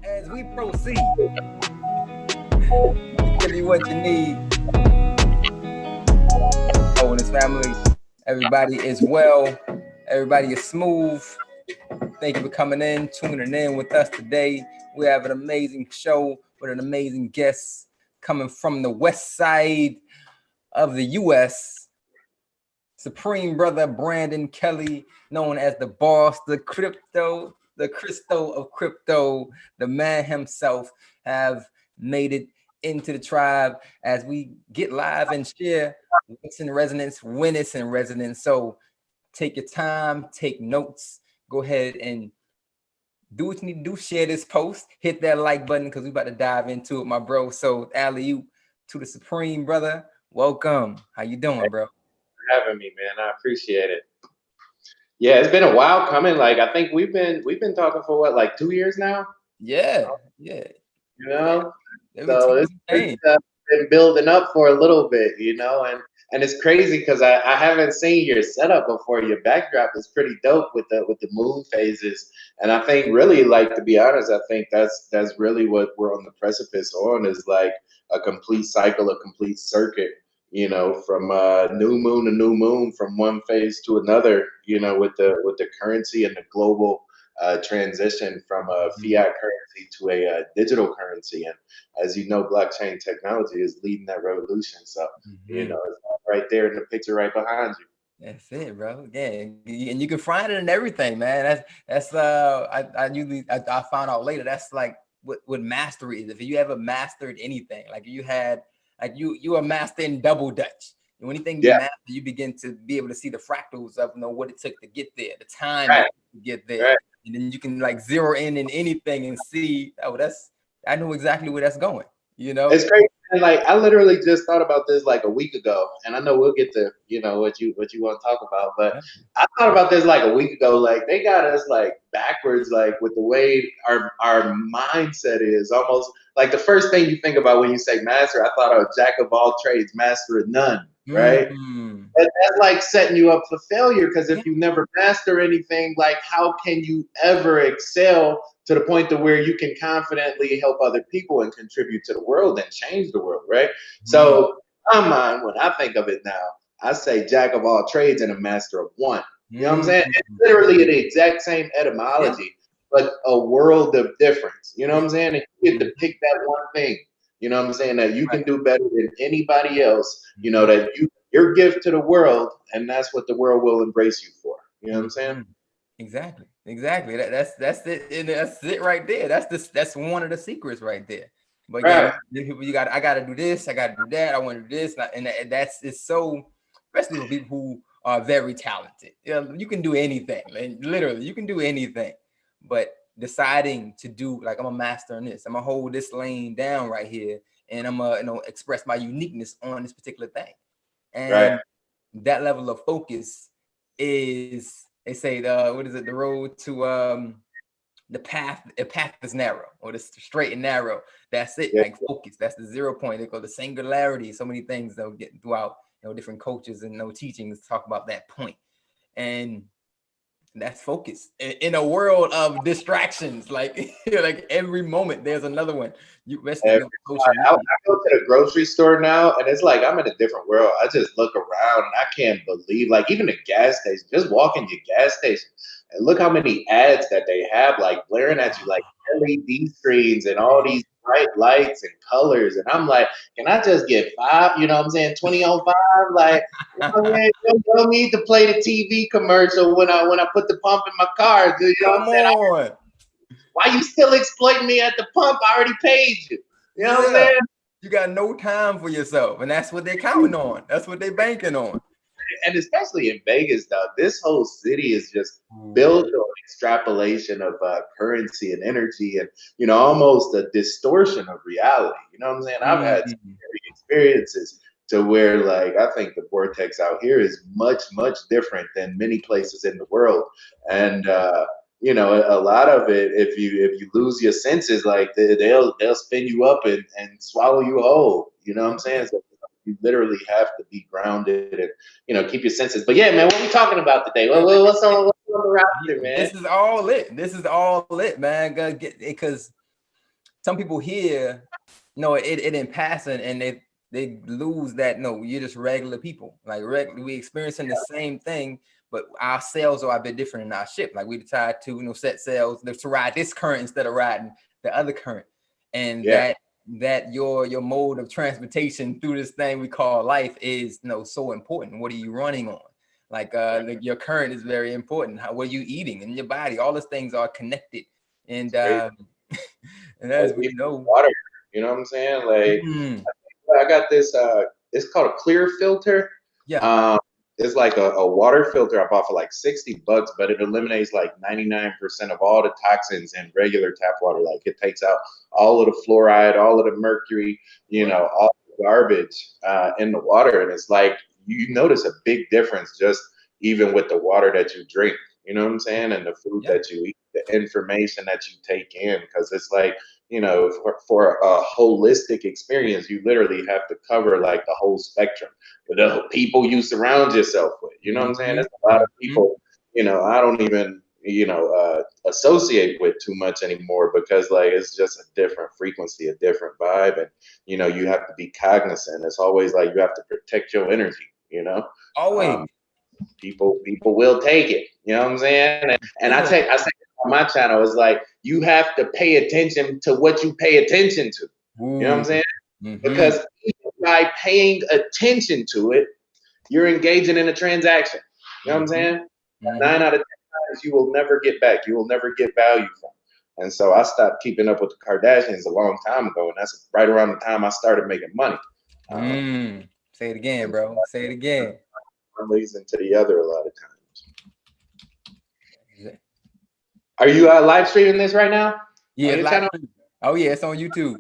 As we proceed, give you what you need. Oh, and his family, everybody is well. Everybody is smooth. Thank you for coming in, tuning in with us today. We have an amazing show with an amazing guest coming from the west side of the U.S. Supreme Brother Brandon Kelly, known as the boss, the Christo of crypto, the man himself, have made it into the tribe as we get live and share what's in resonance when it's in resonance. So take your time, take notes, go ahead and do what you need to do. Share this post, hit that like button because we about to dive into it, my bro. So alley-oop to the Supreme Brother. Welcome. How you doing, bro? Having me, man. I appreciate it. Yeah, it's been a while coming. Like I think we've been talking for what, like 2 years now. Yeah, yeah. You know, Every so team it's, pain. been building up for a little bit. And it's crazy because I haven't seen your setup before. Your backdrop is pretty dope with the moon phases, and I think really, like, to be honest, I think that's really what we're on the precipice on, is like a complete cycle, a complete circuit. From new moon to new moon, from one phase to another. With the currency and the global transition from a fiat currency to a digital currency. And as you know, blockchain technology is leading that revolution. So, it's right there in the picture right behind you. That's it, bro. Yeah, and you can find it in everything, man. That's I found out later. That's like what mastery is. If you ever mastered anything, like you had, like you are master in double dutch. And anything you Yeah, master, you begin to be able to see the fractals of what it took to get there, the time it right, took to get there, right. and then you can like zero in anything and see. Oh, I know exactly where that's going. You know. It's crazy. And like I literally just thought about this like a week ago, and I know we'll get to what you want to talk about, but I thought about this like a week ago. Like they got us like backwards, like with the way our mindset is. Almost like the first thing you think about when you say master, I thought of jack of all trades, master of none, right? Mm. That's like setting you up for failure, because Yeah. if you never master anything, like how can you ever excel to the point to where you can confidently help other people and contribute to the world and change the world, right? Mm. So in my mind, when I think of it now, I say jack of all trades and a master of one. You know what I'm saying? Mm. It's literally the exact same Yeah. etymology, but a world of difference. You know what Yeah. I'm saying? And you get to Mhm. pick that one thing. You know what I'm saying? That you Right. can do better than anybody else. Mhm. That your gift to the world, and that's what the world will embrace you for. You know what I'm saying? Mhm. Exactly. Exactly. That's it. And that's it right there. That's one of the secrets right there. But yeah, Right. you got. I got to do this. I got to do that. I want to do this. And that's it's so, especially for people who are very talented. You can do anything. And literally, you can do anything. But deciding to do, like, I'm a master in this. I'm gonna hold this lane down right here, and I'm gonna express my uniqueness on this particular thing. Right. And that level of focus is, they say, the what is it, the road to the path is narrow, or the straight and narrow. That's it. Yeah. Like focus, that's the 0 point. They call the singularity. So many things they'll get throughout, different coaches and teachings talk about that point. And that's focus in a world of distractions. Like like every moment there's another one. You, especially Every with social I media. go to the grocery store now, and it's like I'm in a different world. I just look around, and I can't believe, like, even the gas station. Just walk in your gas station and look how many ads that they have, like blaring at you, like LED screens and all these bright lights and colors. And I'm like, can I just get five? You know what I'm saying? 20 on five, like. You know what I mean? You don't need to play the TV commercial when I put the pump in my car. You know what I'm Come saying? on. Why you still exploiting me at the pump? I already paid you. You know what I'm Yeah. saying? You got no time for yourself. And that's what they're counting on. That's what they're banking on. And especially in Vegas, though, this whole city is just Ooh. built on extrapolation of currency and energy, and almost a distortion of reality. You know what I'm saying? I've had some Mm. experiences to where, like, I think the vortex out here is much, much different than many places in the world. And a lot of it, if you lose your senses, like they'll spin you up and swallow you whole. You know what I'm saying? So you literally have to be grounded and keep your senses. But yeah, man, what are we talking about today? What's on the roster, man? This is all it. This is all it, man. Because some people hear, no, it in passing, and they lose that. No, you're just regular people. Like we experiencing the same thing, but our cells are a bit different in our ship. Like we decide to set cells to ride this current instead of riding the other current, and that your mode of transportation through this thing we call life is so important. What are you running on? Like your current is very important. What are you eating in your body? All those things are connected, and and as we know, water. You know what I'm saying? Like I got this. It's called a clear filter. Yeah. It's like a water filter I bought for like $60, but it eliminates like 99% of all the toxins in regular tap water. Like it takes out all of the fluoride, all of the mercury, all the garbage in the water. And it's like you notice a big difference just even with the water that you drink. You know what I'm saying? And the food that you eat, the information that you take in, because it's like, for a holistic experience, you literally have to cover like the whole spectrum. The people you surround yourself with, you know what I'm saying? There's a lot of people, I don't even, associate with too much anymore because like it's just a different frequency, a different vibe, and you have to be cognizant. It's always like you have to protect your energy. Always. People will take it. You know what I'm saying? And I say on my channel is like you have to pay attention to what you pay attention to. You know what I'm saying? Because by paying attention to it, you're engaging in a transaction. You know what I'm saying? 9 out of 10 times you will never get back. You will never get value from. And so I stopped keeping up with the Kardashians a long time ago, and that's right around the time I started making money. Say it again, bro. Say it again. One leads into the other a lot of times. Are you live streaming this right now? Yeah, live. Oh yeah, it's on YouTube.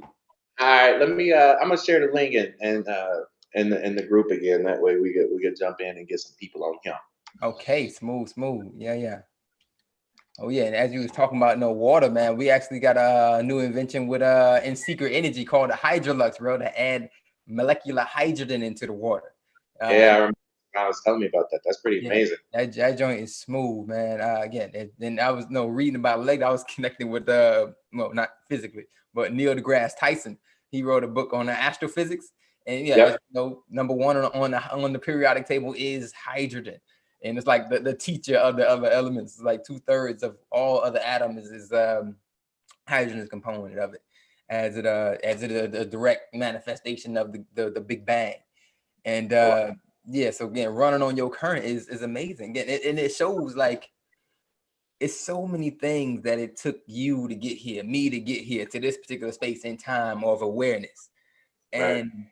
All right, let me. I'm gonna share the link in the group again. That way we get jump in and get some people on here. Okay, smooth. Yeah. Oh yeah, and as you was talking about water, man, we actually got a new invention with in secret energy called the Hydrolux, bro, to add molecular hydrogen into the water. Yeah, I remember. I was telling me about that. That's pretty amazing. That joint is smooth, man. Again, then I was reading about it later. I was connecting with not physically, but Neil deGrasse Tyson. He wrote a book on astrophysics, and number one on the periodic table is hydrogen, and it's like the teacher of the other elements. It's like 2/3 of all other atoms is hydrogen is a component of it, as it a direct manifestation of the Big Bang, and so again, running on your current is amazing. And it shows like it's so many things that it took you to get here, me to get here to this particular space in time of awareness. And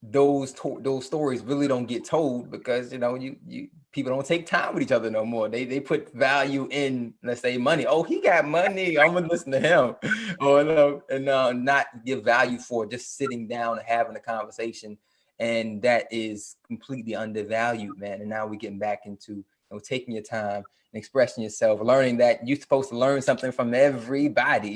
those stories really don't get told because you people don't take time with each other no more. They put value in, let's say, money. Oh, he got money, I'm gonna listen to him. And not give value for just sitting down and having a conversation. And that is completely undervalued, man. And now we're getting back into taking your time and expressing yourself, learning that you're supposed to learn something from everybody,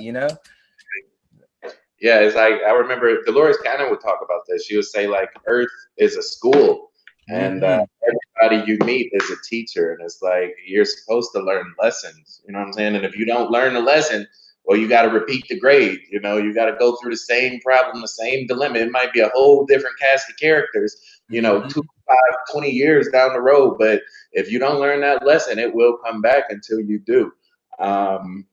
Yeah, it's like I remember Dolores Cannon would talk about this. She would say like Earth is a school, and everybody you meet is a teacher, and it's like you're supposed to learn lessons. You know what I'm saying? And if you don't learn the lesson, well, you got to repeat the grade. You got to go through the same problem, the same dilemma. It might be a whole different cast of characters, 2, 5, 20 years down the road. But if you don't learn that lesson, it will come back until you do. And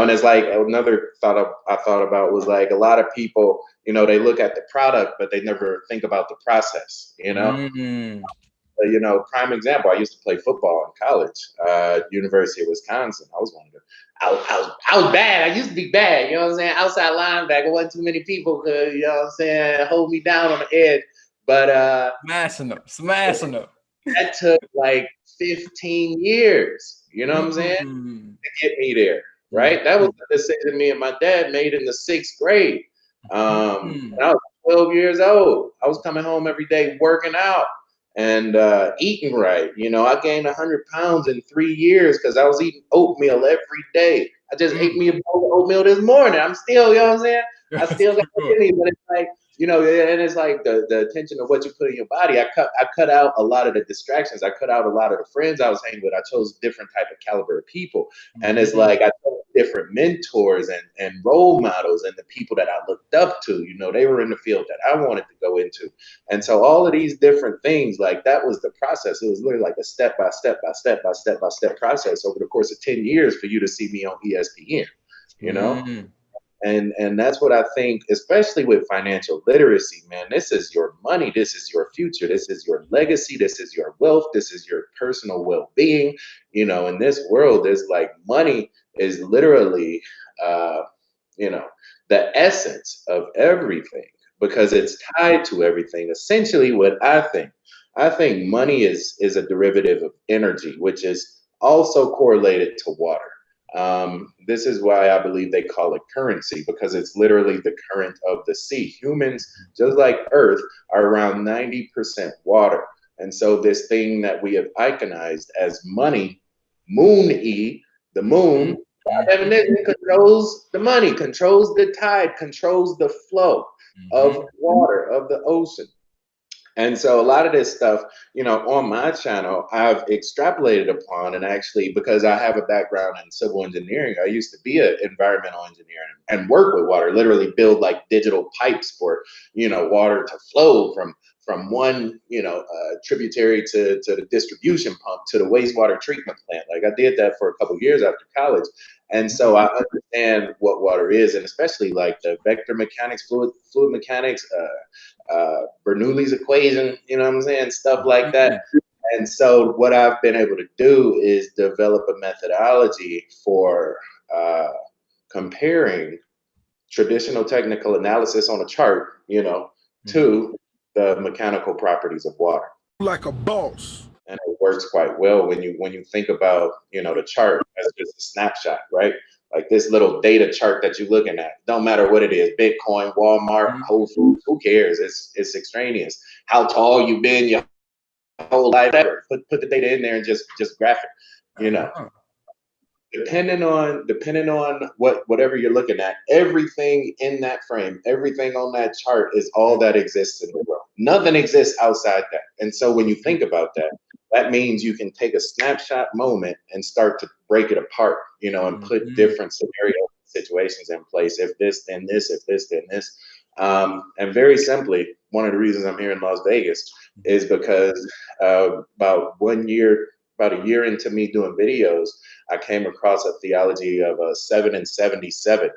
it's like another I thought about was like a lot of people, they look at the product, but they never think about the process, prime example, I used to play football in college, University of Wisconsin. I was one of the, I was bad. I used to be bad. You know what I'm saying? Outside linebacker, wasn't too many people could, hold me down on the edge. But smashing them. That took like 15 years. You know what I'm saying? To get me there. Right? That was the decision me and my dad made in the 6th grade. When I was 12 years old. I was coming home every day working out and eating right. I gained 100 pounds in 3 years because I was eating oatmeal every day. I just ate me a bowl of oatmeal this morning. I'm still, you know what I'm saying? I still got it in me, but it's like you know, and it's like the attention of what you put in your body. I cut out a lot of the distractions. I cut out a lot of the friends I was hanging with. I chose different type of caliber of people. And it's like I chose different mentors and role models and the people that I looked up to. You know, they were in the field that I wanted to go into. And so all of these different things, like that was the process. It was literally like a step by step by step by step by step process over the course of 10 years for you to see me on ESPN, you know? And that's what I think, especially with financial literacy, man. This is your money. This is your future. This is your legacy. This is your wealth. This is your personal well-being. You know, in this world, there's like money is literally, you know, the essence of everything because it's tied to everything. Essentially, what I think money is a derivative of energy, which is also correlated to water. This is why I believe they call it currency, because it's literally the current of the sea. Humans, just like Earth, are around 90% water. And so this thing that we have iconized as money, Moon E, the moon, by definition, controls the money, controls the tide, controls the flow of water, of the ocean. And so a lot of this stuff, you know, on my channel, I've extrapolated upon, and actually, because I have a background in civil engineering, I used to be an environmental engineer and work with water, literally build like digital pipes for, you know, water to flow from one, you know, tributary to the distribution pump to the wastewater treatment plant. Like I did that for a couple of years after college. And so I understand what water is, and especially like the vector mechanics, fluid mechanics, Bernoulli's equation, you know what I'm saying? Stuff like that. And so what I've been able to do is develop a methodology for comparing traditional technical analysis on a chart, you know, to the mechanical properties of water. Like a boss. And it works quite well when you think about, you know, the chart as just a snapshot, right? Like this little data chart that you're looking at, don't matter what it is, Bitcoin, Walmart, Whole Foods, who cares? It's extraneous. How tall you've been your whole life, ever. Put the data in there and just graph it, you know. Depending on whatever you're looking at, everything in that frame, everything on that chart is all that exists in the world. Nothing exists outside that. And so when you think about that, that means you can take a snapshot moment and start to break it apart, you know, and put different scenario situations in place. If this, then this, if this, then this. And very simply, one of the reasons I'm here in Las Vegas is because about a year into me doing videos, I came across a theology of a 7 and 77,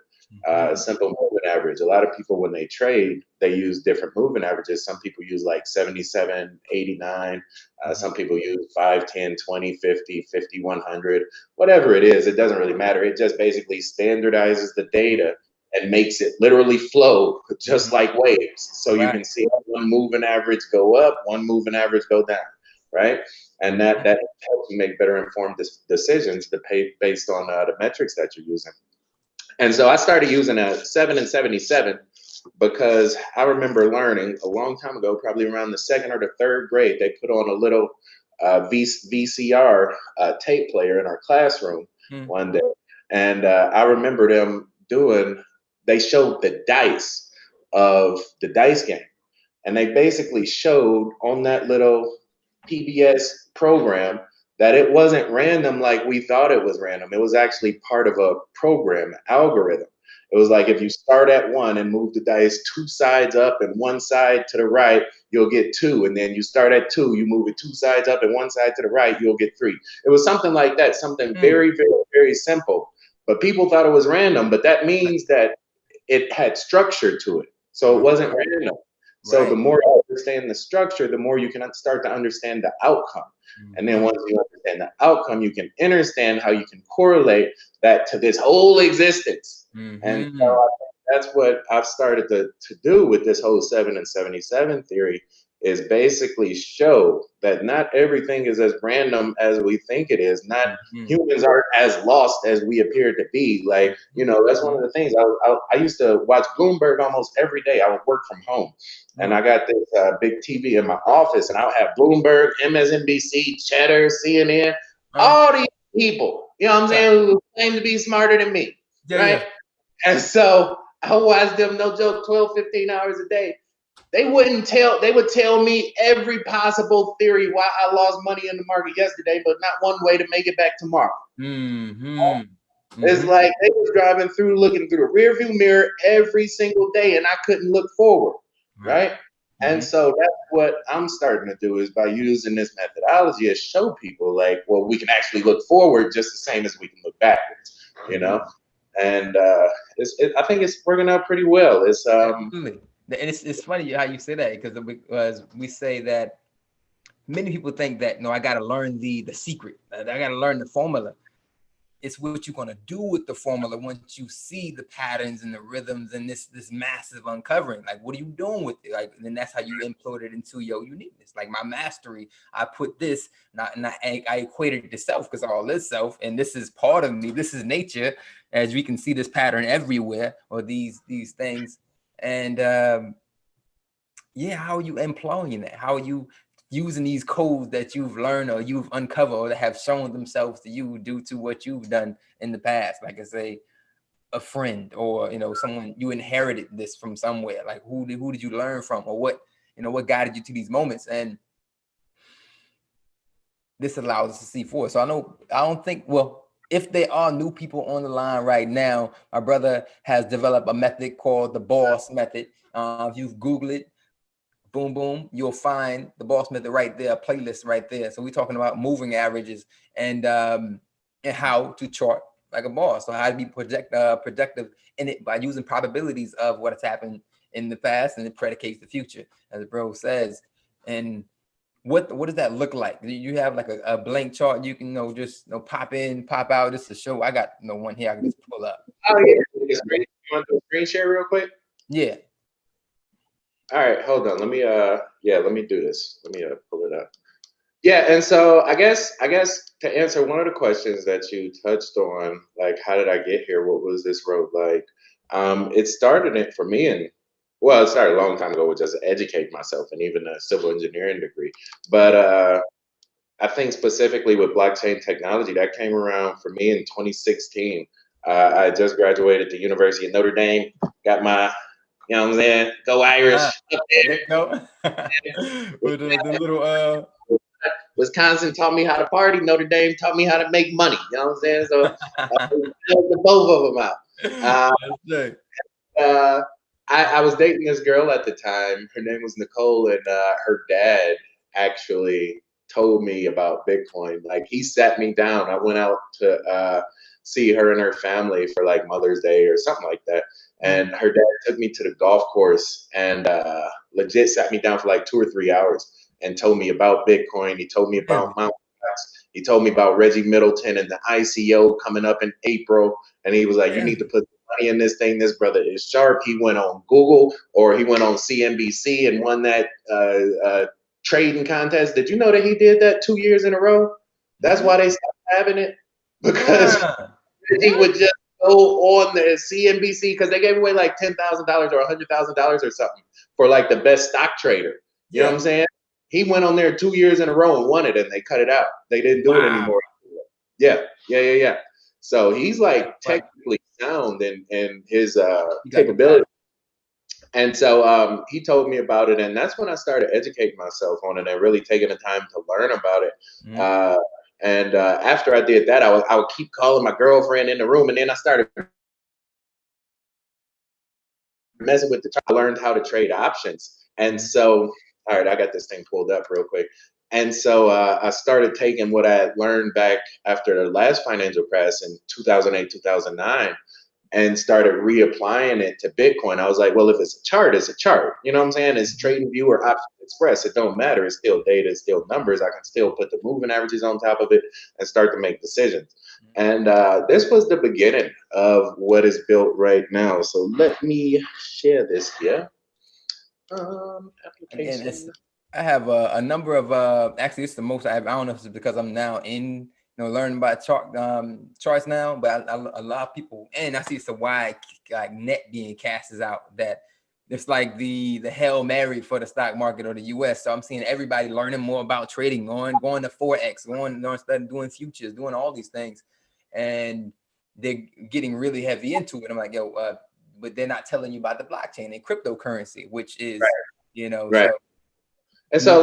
simple moving average. A lot of people, when they trade, they use different moving averages. Some people use like 77, 89. Some people use 5, 10, 20, 50, 50, 100, whatever it is. It doesn't really matter. It just basically standardizes the data and makes it literally flow just like waves. So you can see one moving average go up, one moving average go down, right? And that helps you make better informed decisions based on the metrics that you're using. And so I started using a 7 and 77 because I remember learning a long time ago, probably around the second or the third grade, they put on a little VCR tape player in our classroom one day. And I remember them they showed the dice of the dice game. And they basically showed on that little PBS program that it wasn't random like we thought it was random. It was actually part of a program algorithm. It was like if you start at 1 and move the dice 2 sides up and 1 side to the right, you'll get 2. And then you start at 2, you move it 2 sides up and 1 side to the right, you'll get 3. It was something like that, something very, very, very simple. But people thought it was random, but that means that it had structure to it. So it wasn't random. So the more you understand the structure, the more you can start to understand the outcome. And then once you understand the outcome, you can understand how you can correlate that to this whole existence. And so I think that's what I've started to do with this whole 7 and 77 theory, is basically show that not everything is as random as we think it is. Not humans aren't as lost as we appear to be. Like, you know, that's one of the things. I used to watch Bloomberg almost every day. I would work from home. And I got this big TV in my office, and I would have Bloomberg, MSNBC, Cheddar, CNN, all these people, you know what I'm saying, who claim to be smarter than me, right? And so I watched them, no joke, 12, 15 hours a day. They would tell me every possible theory why I lost money in the market yesterday, but not one way to make it back tomorrow. It's like they was driving through, looking through the rearview mirror every single day, and I couldn't look forward, right? And so that's what I'm starting to do is by using this methodology is show people like, well, we can actually look forward just the same as we can look backwards, you know? And I think it's working out pretty well. It's Absolutely. And it's funny how you say that because we say that many people think that no, I got to learn the secret. I got to learn the formula. It's what you're gonna do with the formula once you see the patterns and the rhythms and this massive uncovering. Like, what are you doing with it? Like, and then that's how you implode it into your uniqueness. Like my mastery, I put this, and I equated it to self because all this self, and this is part of me. This is nature, as we can see this pattern everywhere, or these things, and yeah, how are you employing that? How are you using these codes that you've learned or you've uncovered or that have shown themselves to you due to what you've done in the past? Like I say, a friend or someone you inherited this from somewhere. Like who did you learn from, or what guided you to these moments? And this allows us to see forward. So I don't think, well, if there are new people on the line right now, my brother has developed a method called the BOSS method. If you've Googled it, boom, boom, you'll find the BOSS method right there, a playlist right there. So we're talking about moving averages and how to chart like a boss. So how to be productive in it by using probabilities of what has happened in the past, and it predicates the future, as the bro says. And what does that look like? Do you have like a blank chart you can just pop in, pop out? Just to show. I got one here I can just pull up. Oh yeah, you want to do a screen share real quick? Yeah. All right, hold on. Let me let me do this. Let me pull it up. Yeah, and so I guess to answer one of the questions that you touched on, like how did I get here? What was this road like? It started it for me, and well, it started a long time ago with just educate myself and even a civil engineering degree. But I think specifically with blockchain technology, that came around for me in 2016. I just graduated the University of Notre Dame, got my you know what I'm saying? Go Irish. There you go. With the little Wisconsin taught me how to party. Notre Dame taught me how to make money. You know what I'm saying? So both of them out. I was dating this girl at the time. Her name was Nicole, and her dad actually told me about Bitcoin. Like he sat me down. I went out to see her and her family for like Mother's Day or something like that. And her dad took me to the golf course and legit sat me down for like 2 or 3 hours and told me about Bitcoin. He told me about Mount Gox. He told me about Reggie Middleton and the ICO coming up in April. And he was like, you need to put money in this thing. This brother is sharp. He went on Google or he went on CNBC and won that trading contest. Did you know that he did that 2 years in a row? That's why they stopped having it, because he would just go on the CNBC because they gave away like $10,000 or $100,000 or something for like the best stock trader. You know what I'm saying? He went on there 2 years in a row and won it, and they cut it out. They didn't do it anymore. Yeah. So he's like technically sound in his capability. And so he told me about it, and that's when I started educating myself on it and really taking the time to learn about it. And after I did that, I would keep calling my girlfriend in the room, and then I started messing with I learned how to trade options. And so, all right, I got this thing pulled up real quick. And so I started taking what I had learned back after the last financial crash in 2008, 2009, and started reapplying it to Bitcoin. I was like, well, if it's a chart, it's a chart. You know what I'm saying? It's Trading View or Options Express. It don't matter. It's still data. It's still numbers. I can still put the moving averages on top of it and start to make decisions. And this was the beginning of what is built right now. So let me share this here. Application. Again, I have a number of actually it's the most I have. I don't know if it's because I'm now in learning about charts now, but a lot of people, and I see it's a wide like net being casted out that it's like the Hail Mary for the stock market or the US. So I'm seeing everybody learning more about trading, going to Forex, studying, doing futures, doing all these things, and they're getting really heavy into it. I'm like, yo, but they're not telling you about the blockchain and cryptocurrency, which is You know, Right. so And you know, so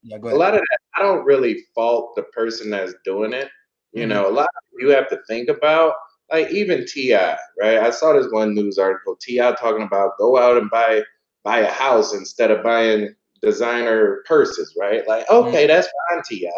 yeah, go a ahead. lot of that, I don't really fault the person that's doing it. You Hmm. know, a lot of you have to think about, like even Ti, right? I saw this one news article, Ti talking about go out and buy a house instead of buying designer purses, right? Like, okay, that's fine, Ti,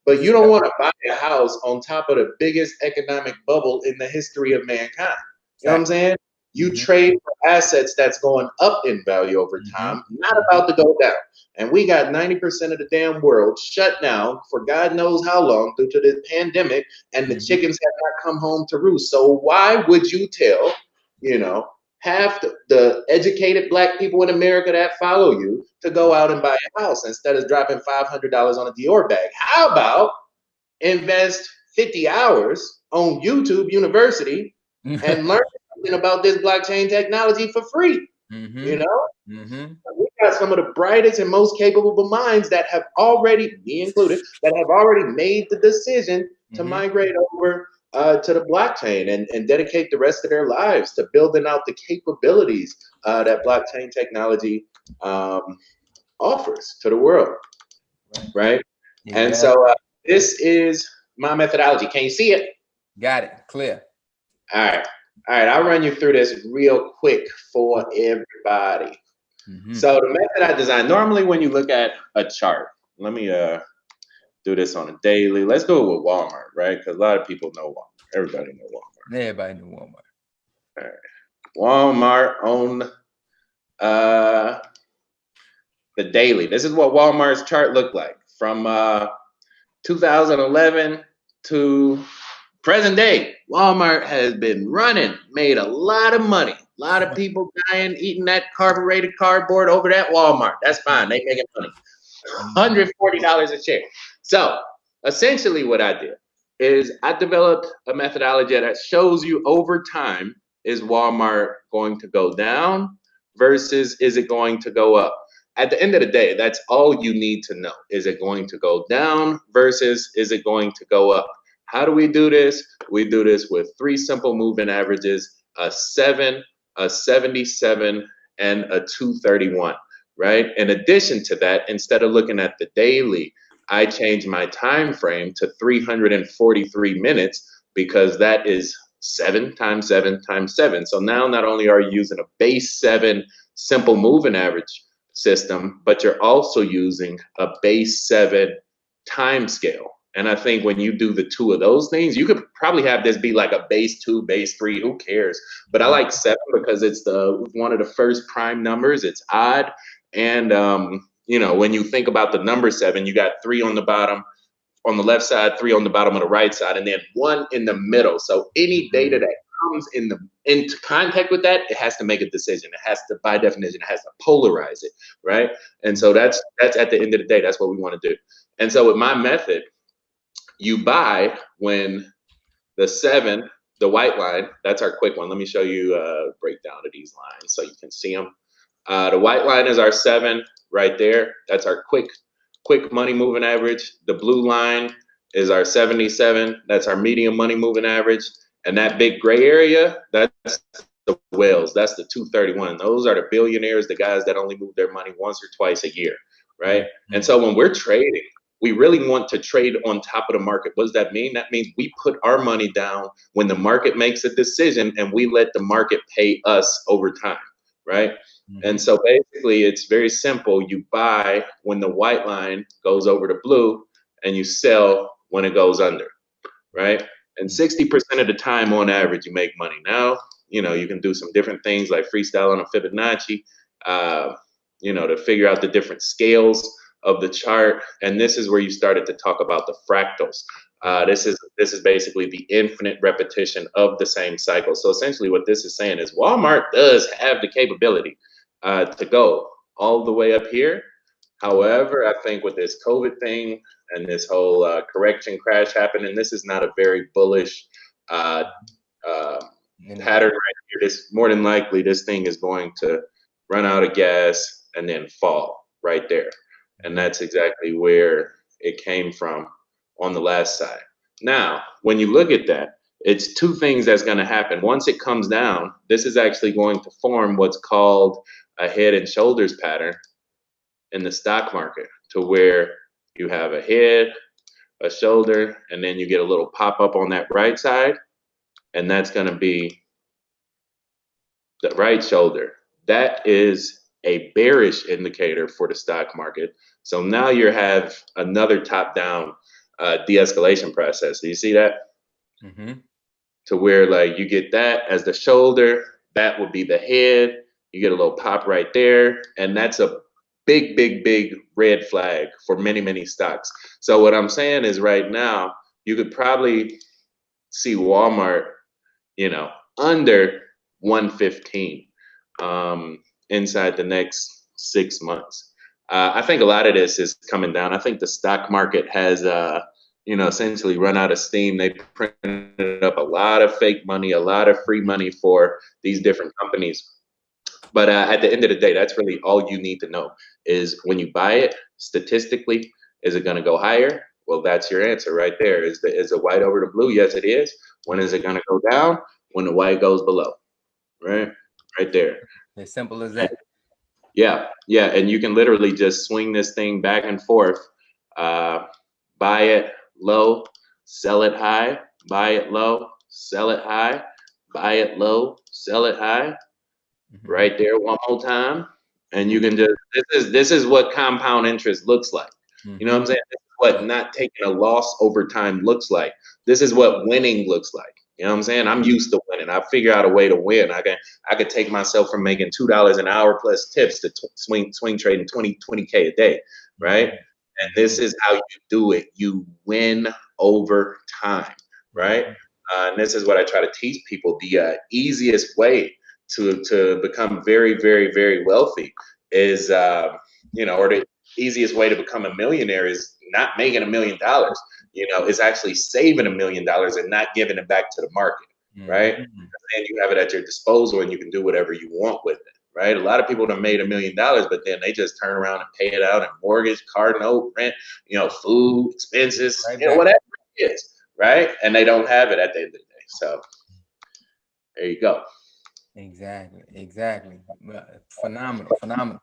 but you don't want to buy a house on top of the biggest economic bubble in the history of mankind. You know what I'm Exactly. saying? You Hmm. trade for assets that's going up in value over Hmm. time, not Hmm. about to go down. And we got 90% of the damn world shut down for God knows how long due to the pandemic, and the Hmm. chickens have not come home to roost. So why would you tell, you know, half the educated black people in America that follow you to go out and buy a house instead of dropping $500 on a Dior bag? How about invest 50 hours on YouTube University and learn something about this blockchain technology for free? You Hmm. know, Hmm. we got some of the brightest and most capable minds that have already, me included, that have already made the decision to Hmm. migrate over to the blockchain and dedicate the rest of their lives to building out the capabilities that blockchain technology um, offers to the world, Right. right? And Exactly. so this is my methodology. Can you see it? Got it. Clear. All right. All right. I'll run you through this real quick for everybody. Hmm. So the method I designed, normally when you look at a chart, let me do this on a daily. Let's go with Walmart, right? Because a lot of people know Walmart. Everybody know Walmart. Everybody knew Walmart. All right. Walmart on uh, the daily. This is what Walmart's chart looked like from 2011 to present day. Walmart has been running, made a lot of money. A lot of people dying, eating that carbureted cardboard over at Walmart. That's fine. They making money. $140 a share. So essentially what I did is I developed a methodology that shows you over time, is Walmart going to go down versus is it going to go up? At the end of the day, that's all you need to know. Is it going to go down versus is it going to go up? How do we do this? We do this with three simple moving averages, a 7, a 77, and a 231, right? In addition to that, instead of looking at the daily, I changed my time frame to 343 minutes because that is 7 times 7 times 7. So now not only are you using a base 7 simple moving average system, but you're also using a base 7 time scale. And I think when you do the two of those things, you could probably have this be like a base 2, base 3, who cares? But I like 7 because it's the one of the first prime numbers. It's odd. And when you think about the number 7, you got 3 on the bottom, on the left side, 3 on the bottom of the right side, and then 1 in the middle. So any data that comes into contact with that, it has to make a decision. It has to, by definition, it has to polarize it, right? And so that's at the end of the day, that's what we want to do. And so with my method, you buy when the 7, the white line, that's our quick one. Let me show you a breakdown of these lines so you can see them. The white line is our 7 right there. That's our quick money moving average. The blue line is our 77. That's our medium money moving average. And that big gray area, that's the whales. That's the 231. Those are the billionaires, the guys that only move their money once or twice a year, right? Mm-hmm. And so when we're trading, we really want to trade on top of the market. What does that mean? That means we put our money down when the market makes a decision and we let the market pay us over time, right? And so basically, it's very simple. You buy when the white line goes over to blue, and you sell when it goes under, right? And 60% of the time, on average, you make money. Now, you can do some different things like freestyle on a Fibonacci, to figure out the different scales of the chart. And this is where you started to talk about the fractals. This is basically the infinite repetition of the same cycle. So essentially, what this is saying is Walmart does have the capability to go all the way up here. However, I think with this COVID thing and this whole correction crash happening, this is not a very bullish pattern right here. This more than likely, this thing is going to run out of gas and then fall right there. And that's exactly where it came from on the last side. Now, when you look at that, it's two things that's going to happen. Once it comes down, this is actually going to form what's called a head and shoulders pattern. in the stock market, to where you have a head, a shoulder, and then you get a little pop up on that right side, and that's going to be the right shoulder. That is a bearish indicator for the stock market. So now you have another top-down de-escalation process. Do you see that? Mm-hmm. To where like you get that as the shoulder, that would be the head. You get a little pop right there, and that's a big, big, big red flag for many, many stocks. So what I'm saying is right now, you could probably see Walmart, under 115 inside the next 6 months. I think a lot of this is coming down. I think the stock market has, essentially run out of steam. They printed up a lot of fake money, a lot of free money for these different companies. But at the end of the day, that's really all you need to know is when you buy it, statistically, is it going to go higher? Well, that's your answer right there. Is the white over the blue? Yes, it is. When is it going to go down? When the white goes below, right? Right there. As simple as that. Yeah, yeah, and you can literally just swing this thing back and forth. Buy it low, sell it high. Buy it low, sell it high. Buy it low, sell it high. Mm-hmm. Right there, one more time, and you can just. This is what compound interest looks like. Mm-hmm. You know what I'm saying? This is what not taking a loss over time looks like. This is what winning looks like. You know what I'm saying? I'm used to winning. I figure out a way to win. I could take myself from making $2 an hour plus tips to swing trading 20K a day, right? And this is how you do it. You win over time, right? And this is what I try to teach people. The easiest way to become very, very, very wealthy is, or the easiest way to become a millionaire is not making $1 million. Is actually saving $1 million and not giving it back to the market, right? And you have it at your disposal and you can do whatever you want with it, right? A lot of people have made $1 million, but then they just turn around and pay it out in mortgage, car note, rent, food, expenses, whatever it is, right? And they don't have it at the end of the day. So there you go. Exactly. Phenomenal. All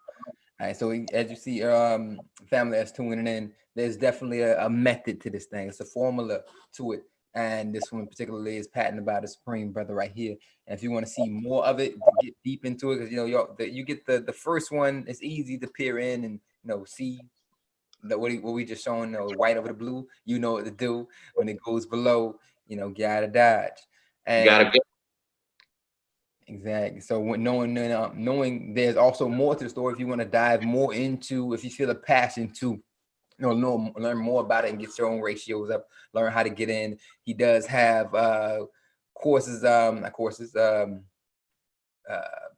right, so as you see, family that's tuning in, there's definitely a method to this thing. It's a formula to it. And this one particularly is patented by the Supreme Brother right here. And if you want to see more of it, get deep into it, because you get the first one. It's easy to peer in and see what we just showing, white over the blue. You know what to do when it goes below. Get out of dodge. And you gotta get. Exactly. So when knowing there's also more to the story, if you want to dive more into, if you feel a passion to learn more about it and get your own ratios up, learn how to get in. He does have courses, not courses,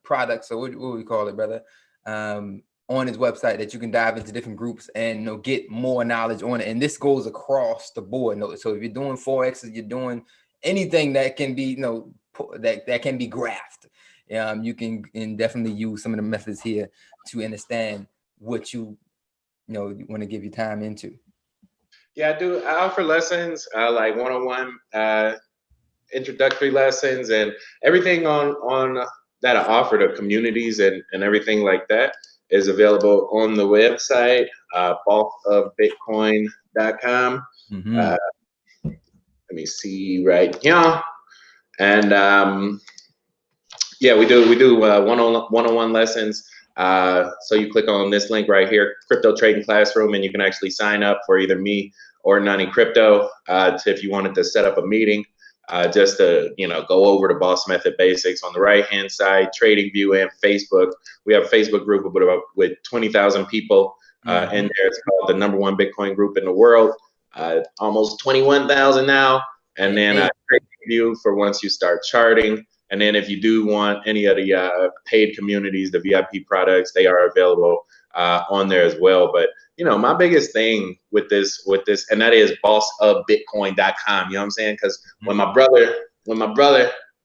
products. So what we call it, brother? On his website that you can dive into different groups and get more knowledge on it. And this goes across the board. So if you're doing Forex, you're doing anything that can be, that can be graphed. You can definitely use some of the methods here to understand what you want to give your time into. Yeah, I do. I offer lessons, like one-on-one introductory lessons, and everything on that I offer to communities and everything like that is available on the website, bossofbitcoin.com. Let me see right here. And yeah, we do one-on-one lessons. So you click on this link right here, Crypto Trading Classroom, and you can actually sign up for either me or Nani Crypto if you wanted to set up a meeting. Just to go over the Boss Method basics. On the right hand side, TradingView and Facebook. We have a Facebook group with 20,000 people in there. It's called the #1 Bitcoin group in the world. Almost 21,000 now. And then TradingView for once you start charting. And then if you do want any of the paid communities, the VIP products, they are available on there as well. But my biggest thing with this, and that is bossofbitcoin.com. You know what I'm saying? Because when my brother,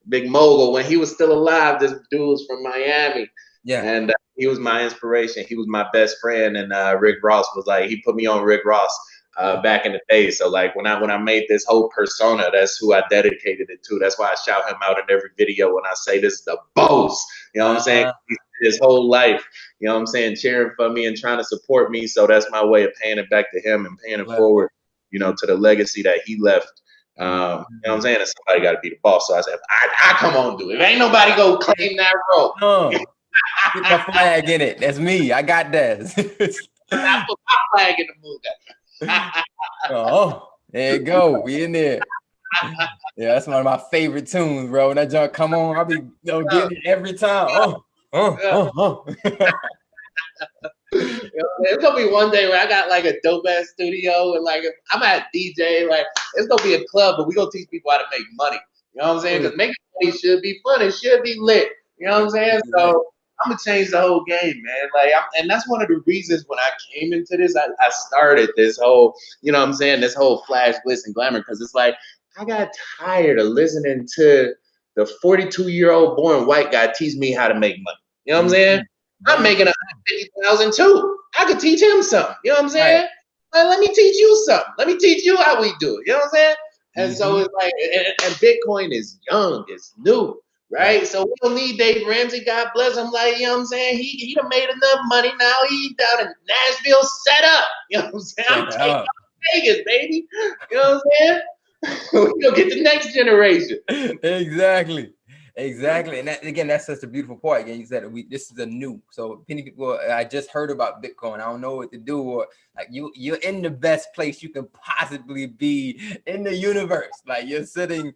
Big Mogul, when he was still alive, this dude was from Miami. Yeah. And he was my inspiration. He was my best friend. And Rick Ross was like, he put me on Rick Ross. back in the day. So like when I made this whole persona, that's who I dedicated it to. That's why I shout him out in every video when I say this is the boss. You know what I'm saying? His whole life, you know what I'm saying, cheering for me and trying to support me. So that's my way of paying it back to him and paying it forward, you know, to the legacy that he left. You know what I'm saying? And somebody got to be the boss. So I said, I come on, do it. If ain't nobody go claim that role. Get my flag in it. That's me. I got that. I put my flag in the movie. Oh, there you go. We in there. Yeah, that's one of my favorite tunes, bro. When that junk come on, I'll be getting it every time. It's gonna be one day where I got like a dope ass studio and like I'm at DJ, like it's gonna be a club, but we gonna teach people how to make money. You know what I'm saying? Because making money should be fun. It should be lit. You know what I'm saying? So I'm gonna change the whole game, man. Like, and that's one of the reasons when I came into this, I started this whole, you know what I'm saying, this whole flash, glitz, and glamour, because it's like I got tired of listening to the 42-year-old born white guy teach me how to make money. You know what I'm saying? I'm making $150,000 too. I could teach him something. You know what I'm saying? Like, let me teach you something. Let me teach you how we do it. You know what I'm saying? And so it's like, and Bitcoin is young, it's new. Right? So we don't need Dave Ramsey, God bless him. Like, you know what I'm saying? He done made enough money now. He down in Nashville set up. You know what I'm saying? I'm taking out Vegas, baby. You know what I'm saying? We're gonna get the next generation. Exactly. And that, again, that's such a beautiful part. Again, you said this is a new. So many people, I just heard about Bitcoin. I don't know what to do, or like you're in the best place you can possibly be in the universe. Like you're sitting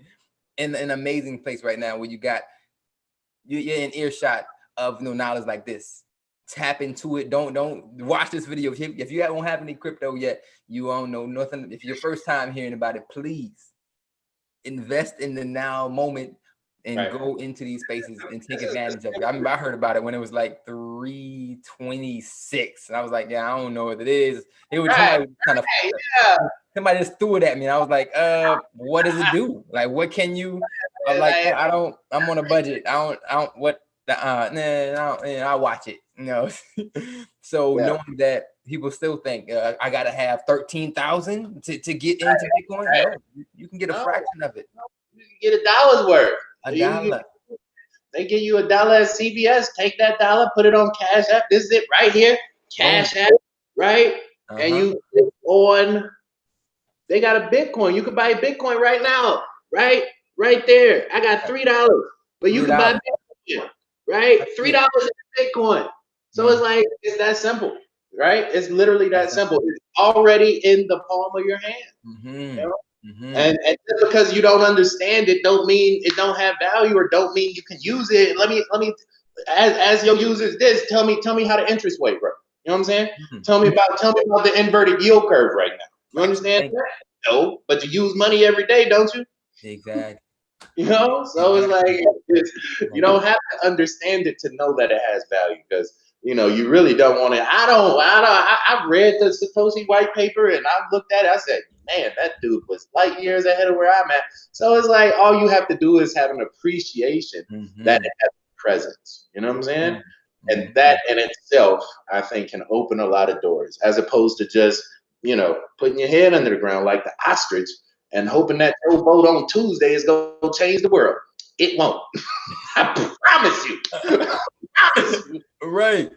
in an amazing place right now where you're in earshot of knowledge like this. Tap into it. Don't watch this video if you don't have any crypto yet. You don't know nothing. If you're first time hearing about it, please invest in the now moment and go into these spaces and take advantage of it. I remember I heard about it when it was like 326, and I was like, yeah, I don't know what it is. It was somebody just threw it at me, and I was like, what does it do? Like, what can you? I'm like, I'm on a budget. I don't. What? I'll watch it. You know. So knowing that people still think I gotta have 13,000 to get into Bitcoin. No, you can get a fraction of it. You can get $1 worth. $1. They give you $1 at CVS. Take that dollar, put it on Cash App. This is it right here. Cash App, right? And you click on. They got a Bitcoin. You can buy Bitcoin right now, right? Right there. I got $3, but you can buy Bitcoin, right? $3 in Bitcoin. So it's like it's that simple, right? It's literally that simple. It's already in the palm of your hand. You know? And just because you don't understand it, don't mean it don't have value, or don't mean you can use it. Let me as your users this, tell me how the interest rate, bro. You know what I'm saying? Tell me about the inverted yield curve right now. You understand that? No, but you use money every day, don't you? Exactly. You know, so it's like you don't have to understand it to know that it has value, because you know you really don't want to. I've read the Satoshi white paper and I looked at it. I said, man, that dude was light years ahead of where I'm at. So it's like all you have to do is have an appreciation that it has presence. You know what I'm saying? And that in itself, I think, can open a lot of doors, as opposed to just, you know, putting your head under the ground like the ostrich and hoping that your vote on Tuesday is going to change the world. It won't. I promise you. Right.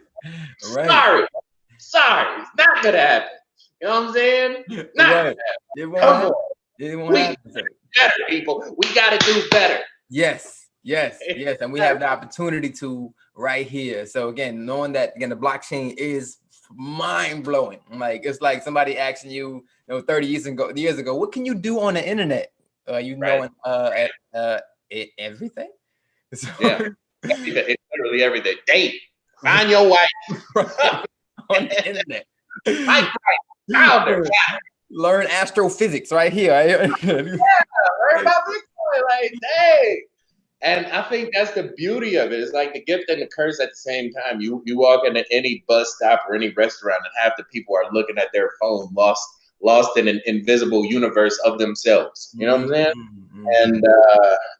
Sorry. It's not going to happen. You know what I'm saying? Not going to happen. Come on. It won't happen. Better, people. We got to do better. Yes. And we have the opportunity to right here. So again, knowing that, again, the blockchain is mind-blowing. Like, it's like somebody asking you, 30 years ago, what can you do on the internet? Everything. So, it's literally everything. Date. Find your wife. On the internet. Founder. Learn astrophysics right here. Learn about Bitcoin. Like, dang. And I think that's the beauty of it. It's like the gift and the curse at the same time. You walk into any bus stop or any restaurant, and half the people are looking at their phone, lost in an invisible universe of themselves. You know what I'm saying? And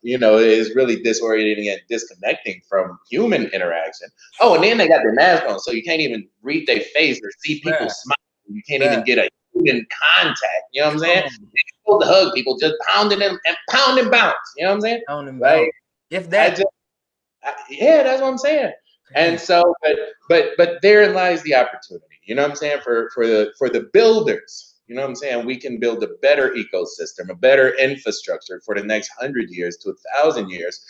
it's really disorienting and disconnecting from human interaction. Oh, and then they got their mask on, so you can't even read their face or see people smile. You can't even get a human contact. You know what I'm saying? Come on. They're supposed to hug people, just pounding them and pound and bounce. You know what I'm saying? Pound and Like bounce. If that. yeah, that's what I'm saying. And so, but therein lies the opportunity. You know what I'm saying? For the builders, you know what I'm saying? We can build a better ecosystem, a better infrastructure for the next 100 years to 1,000 years,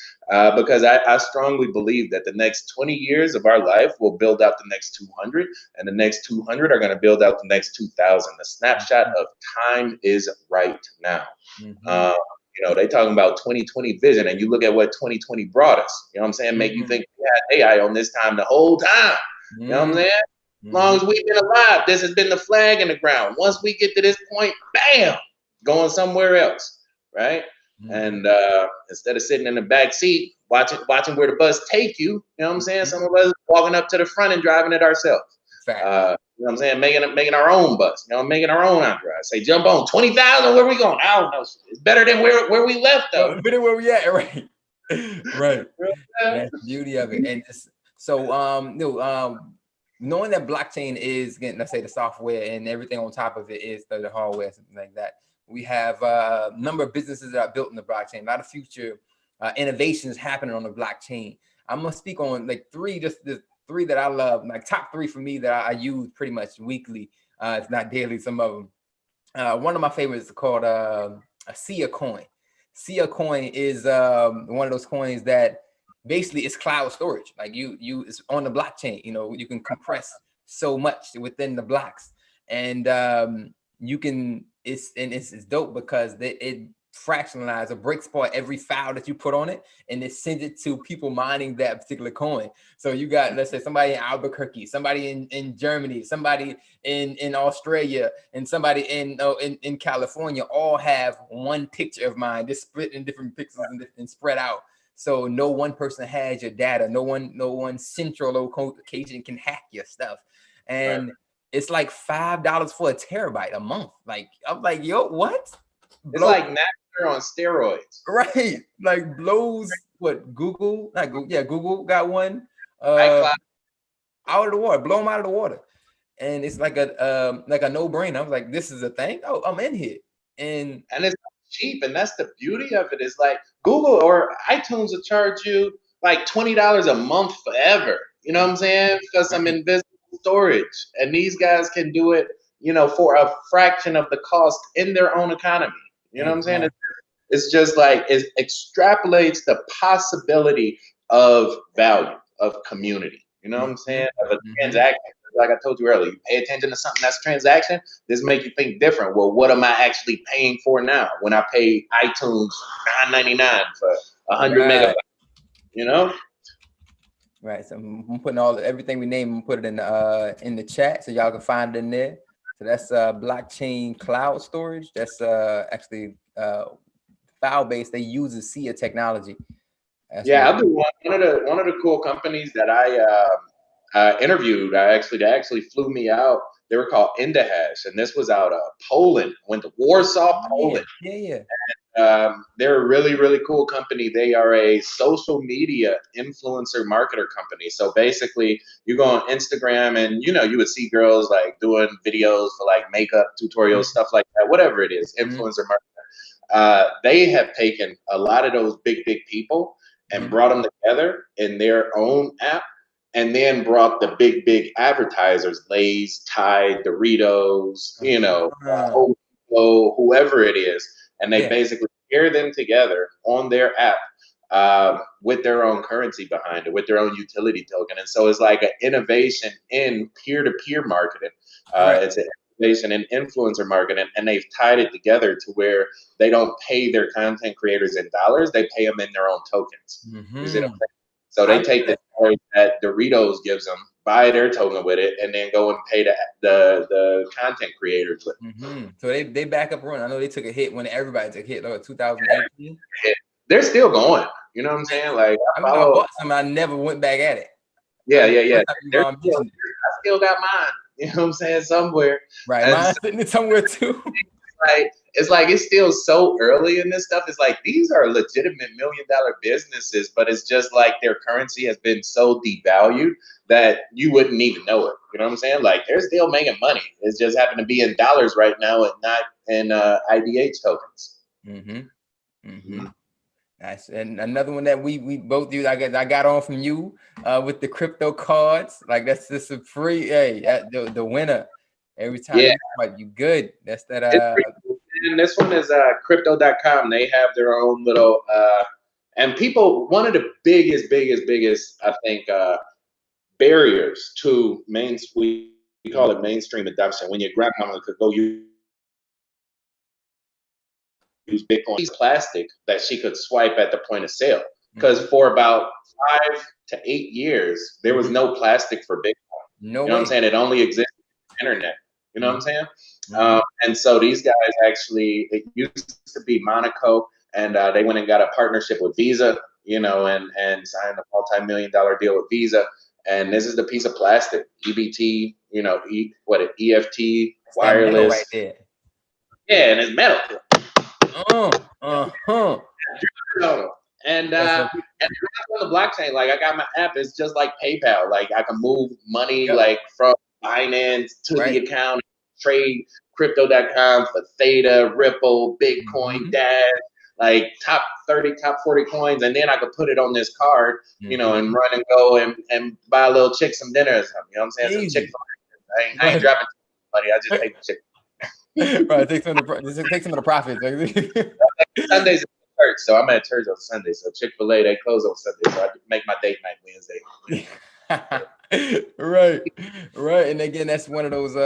because I strongly believe that the next 20 years of our life will build out the next 200, and the next 200 are going to build out the next 2,000. The snapshot of time is right now. You know, they talking about 2020 vision, and you look at what 2020 brought us. You know what I'm saying? Make you think we had AI on this time the whole time. You know what I'm saying? As long as we've been alive, this has been the flag in the ground. Once we get to this point, bam, going somewhere else, right? And instead of sitting in the back seat watching where the bus take you, you know what I'm saying? Some of us walking up to the front and driving it ourselves. You know what I'm saying? Making our own bus, you know, making our own entourage. Say, jump on 20,000. Where we going? I don't know. It's better than where we left though. Better where we at, right? Right. That's the beauty of it. And so, knowing that blockchain is, again, let's say the software and everything on top of it is the hardware, something like that. We have a number of businesses that are built in the blockchain. A lot of future innovations happening on the blockchain. I'm gonna speak on like the three that I love, like top three for me that I use pretty much weekly, if not daily. Some of them. One of my favorites is called a Sia coin. Sia coin is one of those coins that basically it's cloud storage. Like it's on the blockchain. You know, you can compress so much within the blocks, and you can. It's dope because it fractionalize or breaks apart every file that you put on it, and it sends it to people mining that particular coin. So you got, let's say, somebody in Albuquerque, somebody in Germany, somebody in Australia, and somebody in California, all have one picture of mine, just split in different pixels and spread out. So no one person has your data. No one central location can hack your stuff. And it's like $5 for a terabyte a month. Like, I'm like, yo, what? It's like Napster on steroids. Right. Like blows what Google, not Google, yeah, Google got one out of the water, blow them out of the water. And it's like a no-brainer. I was like, this is a thing. Oh, I'm in here. And it's cheap, and that's the beauty of it. Is like Google or iTunes will charge you like $20 a month forever. You know what I'm saying? Because I'm invisible storage, and these guys can do it, you know, for a fraction of the cost in their own economy. You know what I'm saying? It's just like it extrapolates the possibility of value, of community. You know what I'm saying? Of a transaction. Like I told you earlier, you pay attention to something that's a transaction, this make you think different. Well, what am I actually paying for now when I pay iTunes $9.99 for 100 megabytes? You know? Right. So I'm putting everything we name and put it in the chat so y'all can find it in there. So that's blockchain cloud storage. That's actually file-based. They use the SIA technology. I'll do one of the cool companies that I interviewed. They actually flew me out. They were called Indahash, and this was out of Poland. Went to Warsaw, Poland. Yeah. And, they're a really, really cool company. They are a social media influencer marketer company. So basically, you go on Instagram, and you would see girls like doing videos for like makeup tutorials, stuff like that. Whatever it is, influencer marketer. They have taken a lot of those big people and brought them together in their own app, and then brought the big advertisers, Lay's, Tide, Doritos, whoever it is, and they basically pair them together on their app with their own currency behind it, with their own utility token. And so it's like an innovation in peer-to-peer marketing. It's an innovation in influencer marketing, and they've tied it together to where they don't pay their content creators in dollars, they pay them in their own tokens. You see what I'm saying? So they take the dollars that Doritos gives them, buy their token with it, and then go and pay the content creators with it. So they back up run. I know they took a hit when everybody took a hit, like 2018. They're still going. You know what I'm saying? Like I bought some, I never went back at it. Yeah. I still got mine. You know what I'm saying? Somewhere. Right. Mine's sitting somewhere too. It's still so early in this stuff. It's like these are legitimate $1 million businesses, but it's just like their currency has been so devalued that you wouldn't even know it. You know what I'm saying? Like they're still making money. It's just happened to be in dollars right now and not in IDH tokens. Nice. And another one that we both use, I got on from you with the crypto cards. Like that's just a free, hey, the winner. Every time you good. That's that. And this one is crypto.com. They have their own little and people. One of the biggest, I think, barriers to we call it mainstream adoption. When your grandmama could go use Bitcoin, plastic that she could swipe at the point of sale. Because for about 5 to 8 years, there was no plastic for Bitcoin. No, you know what I'm saying? It only existed on the internet. You know what I'm saying? And so these guys actually, it used to be Monaco, and they went and got a partnership with Visa, you know, and signed a multi-million-dollar deal with Visa. And this is the piece of plastic, EBT, you know, EFT, wireless. Right there. Yeah, and it's metal. And on the blockchain, like I got my app, it's just like PayPal. Like I can move money like from Binance to the account, trade crypto.com for Theta, Ripple, Bitcoin, Dash, like top 30, top 40 coins, and then I could put it on this card, you know, and run and go and buy a little chick some dinner or something. You know what I'm saying? Some Chick-fil-A. I ain't dropping money. I just take the chick. Right, take some of the profits. Sundays at church, so I'm at church on Sunday. So Chick-fil-A, they close on Sunday, so I make my date night Wednesday. right. And again, that's one of those.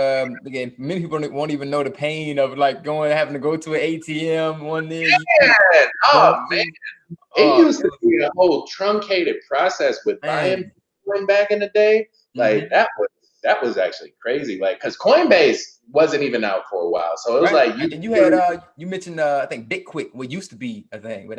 Again, many people won't even know the pain of like having to go to an ATM one day. Oh man, it used to be a whole truncated process with buying Bitcoin back in the day. Like that was actually crazy. Like because Coinbase wasn't even out for a while, so it was like you mentioned I think BitQuick, what used to be a thing, but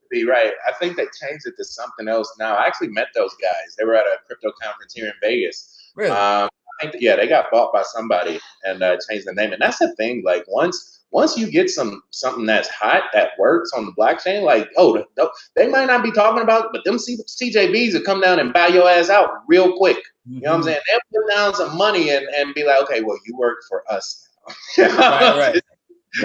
be right. I think they changed it to something else now. I actually met those guys. They were at a crypto conference here in Vegas. Really? I think they got bought by somebody and changed the name. And that's the thing. Like once you get something that's hot that works on the blockchain, like they might not be talking about it, but them CJBs will come down and buy your ass out real quick. You know what I'm saying? They'll put down some money and be like, okay, well, you work for us now. right.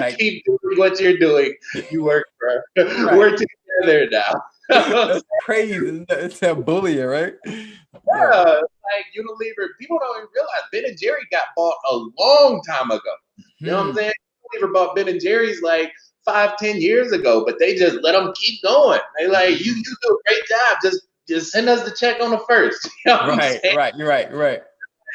Like, keep doing what you're doing. You work for we're together now. That's crazy. It's a bullying, right? Like Unilever, people don't even realize Ben and Jerry got bought a long time ago. You know what I'm saying? Unilever bought Ben and Jerry's like 5-10 years ago, but they just let them keep going. They like, you do a great job. Just send us the check on the first. You know what I'm saying? Right. You're right.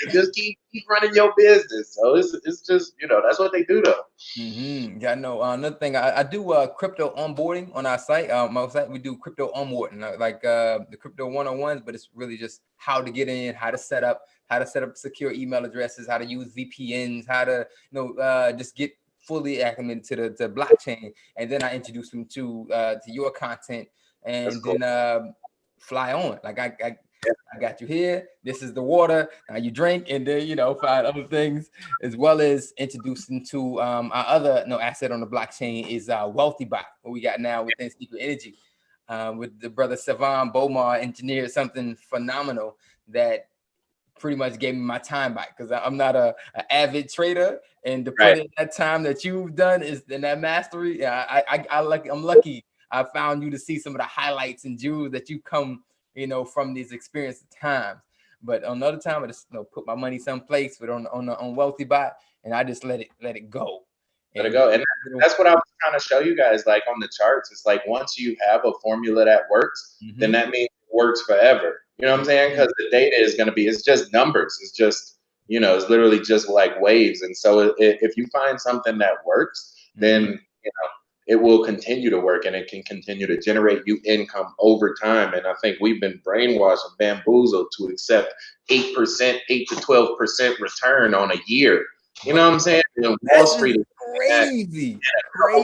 Just keep running your business. So it's just, you know, that's what they do though. Yeah, I know. Another thing, I do crypto onboarding on our site. My site, we do crypto onboarding, like the crypto 101s, but it's really just how to get in, how to set up secure email addresses, how to use VPNs, how to just get fully acclimated to the blockchain, and then I introduce them to your content, and then fly on. Like I got you here. This is the water. Now you drink, and then find other things, as well as introducing to our other asset on the blockchain is WealthyBot. What we got now within Secret Energy, with the brother Savan Bomar engineered something phenomenal that pretty much gave me my time back, because I'm not a avid trader, and to put in that time that you've done is in that mastery. I'm lucky. I found you to see some of the highlights and jewels that you come from these experienced times. But on another time, I just put my money someplace, but on WealthyBot, and I just let it go. Let it go. And that's what I was trying to show you guys, like on the charts. It's like once you have a formula that works, then that means it works forever. You know what I'm saying? Because the data is going to be, it's just numbers. It's just, it's literally just like waves. And so if you find something that works, then, it will continue to work, and it can continue to generate you income over time. And I think we've been brainwashed and bamboozled to accept 8%, 8 to 12% return on a year. You know what I'm saying? Wall Street is crazy.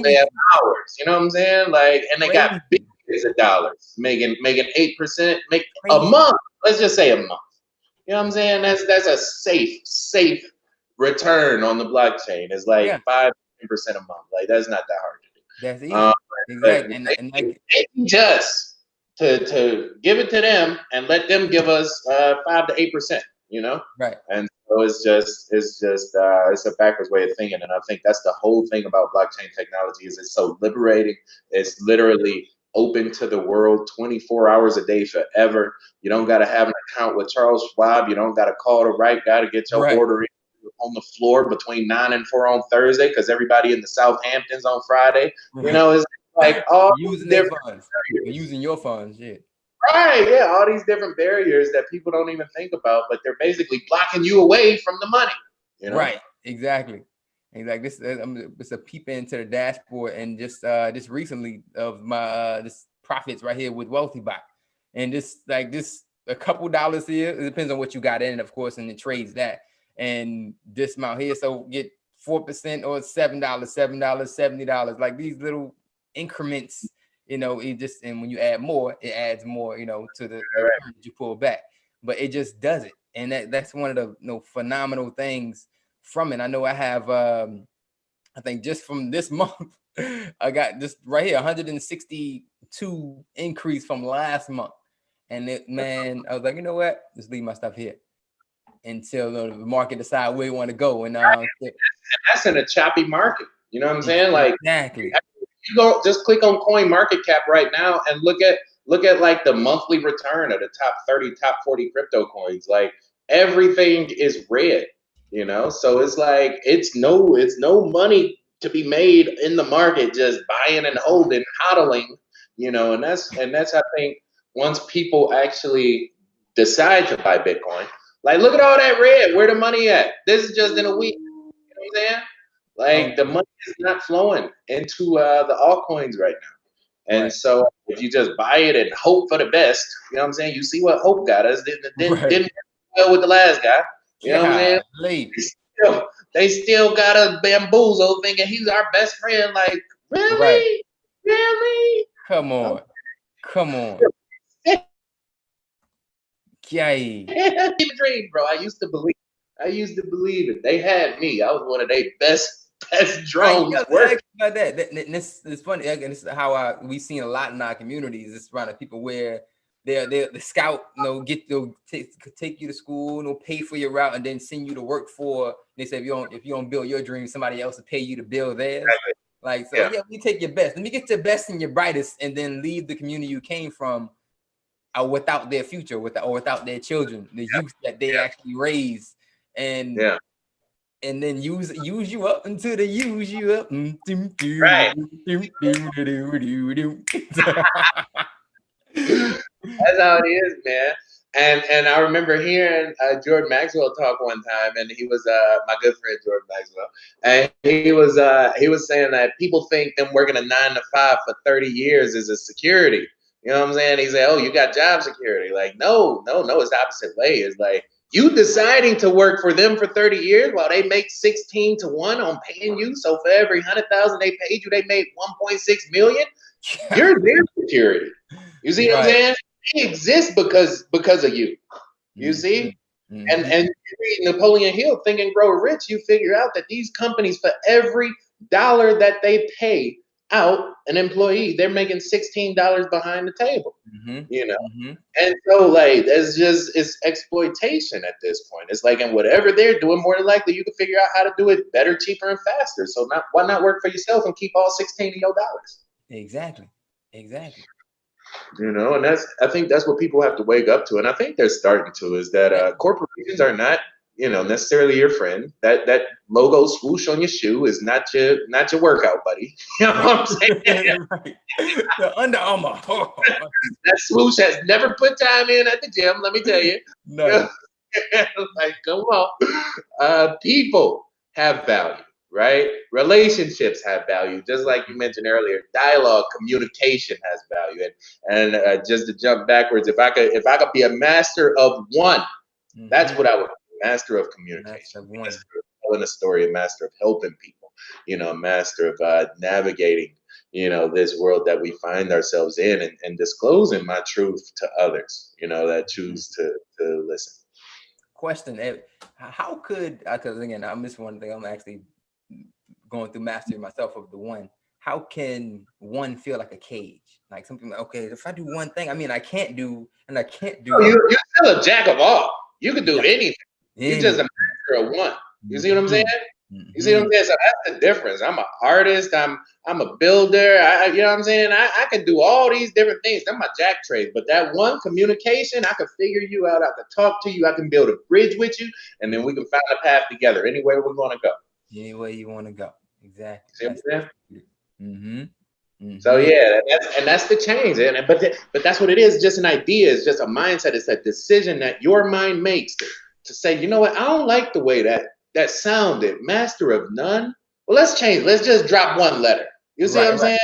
They have hours. You know what I'm saying? Like, and they got billions of dollars making 8%, make a month. Let's just say a month. You know what I'm saying? That's a safe return on the blockchain. It's like 5-10% a month. Like, that's not that hard to do. That's easy. Exactly. And they just to give it to them and let them give us 5 to 8%. you know? Right. And so it's a backwards way of thinking. And I think that's the whole thing about blockchain technology is it's so liberating. It's literally open to the world 24 hours a day forever. You don't got to have an account with Charles Schwab. You don't got to call the right guy to get your Right. order in on the floor between 9 and 4 on Thursday because everybody in the Southamptons on Friday. Right. You know, it's like all using these their different funds. barriers. Using your funds, yeah. Right, yeah, all these different barriers that people don't even think about, but they're basically blocking you away from the money. You know? Right, exactly. This, it's a peep into the dashboard, and just recently of my this profits right here with Wealthy Bot, and this a couple dollars here. It depends on what you got in, of course, and it trades that, and this amount here. So get 4% or $7, $70, like these little increments. You know, it just, and when you add more, it adds more. You know, to the return that you pull back, but it just does it, and that's one of the phenomenal things from it. I know I have I think just from this month I got just right here 162 increase from last month. And man, I was like, you know what? Just leave my stuff here until the market decide where you want to go. And that's in a choppy market. You know what I'm saying? Like exactly. You go just click on Coin Market Cap right now and look at like the monthly return of the top 30, top 40 crypto coins. Like everything is red. You know, so it's like it's no money to be made in the market just buying and holding, hodling, you know, and that's I think once people actually decide to buy Bitcoin, like look at all that red, where the money at? This is just in a week. You know what I'm saying? Like the money is not flowing into the altcoins right now. And so if you just buy it and hope for the best, you know what I'm saying? You see what hope got us. Didn't work well with the last guy. You know what I'm saying? They still got us bamboozled thinking he's our best friend. Like, really? Right. Really? Come on. Come on. Yay. Dream, bro. I used to believe it. They had me. I was one of their best drones. Right. About that. This is funny. Again, this is how we've seen a lot in our communities. It's around people where they're the scout, take you to school, pay for your route, and then send you to work for. They say if you don't build your dream, somebody else will pay you to build theirs. Exactly. Like so, yeah, we take your best. Let me get your best and your brightest, and then leave the community you came from without their future, without their children, the youth that they actually raised, and then use you up until they use you up. Right. That's how it is, man. And I remember hearing Jordan Maxwell talk one time, and he was my good friend Jordan Maxwell, and he was saying that people think them working a 9 to 5 for 30 years is a security. You know what I'm saying? He said, "Oh, you got job security." Like, no, it's the opposite way. It's like you deciding to work for them for 30 years while they make 16 to 1 on paying you. So for every 100,000 they paid you, they made 1.6 million. You're their security. You see what I'm saying? They exist because of you. You see? And you read Napoleon Hill, Think and Grow Rich, you figure out that these companies, for every dollar that they pay out an employee, they're making $16 behind the table. You know? And so like it's exploitation at this point. It's like, and whatever they're doing, more than likely you can figure out how to do it better, cheaper, and faster. So why not work for yourself and keep all 16 of your dollars? Exactly. You know, and I think that's what people have to wake up to, and I think they're starting to. Is that corporations are not, necessarily your friend. That logo swoosh on your shoe is not your workout buddy. You know what I'm saying? The Under Armour. That swoosh has never put time in at the gym. Let me tell you. No. Like, come on. People have value. Right? Relationships have value, just like you mentioned earlier. Dialogue, communication has value, and just to jump backwards, if I could be a master of one, that's what I would be. Master of communication, master of telling a story, a master of helping people, a master of navigating, this world that we find ourselves in, and disclosing my truth to others, that choose to listen. Question: how could because again, I missed one thing. I'm actually going through mastering myself of the one. How can one feel like a cage? Like something like, okay, if I do one thing, I mean, I can't do. You're still a jack of all. You can do anything. You're just a master of one. You see what I'm saying? You see what I'm saying? So that's the difference. I'm an artist. I'm a builder. You know what I'm saying? I can do all these different things. That's my jack trade. But that one communication, I can figure you out. I can talk to you. I can build a bridge with you, and then we can find a path together anywhere we want to go. Any way you want to go. Exactly. See what I'm saying? So yeah, that's the change, but that's what it is. Just an idea. It's just a mindset. It's a decision that your mind makes to say, you know what? I don't like the way that sounded. Master of none. Well, let's change. Let's just drop one letter. You see what I'm saying?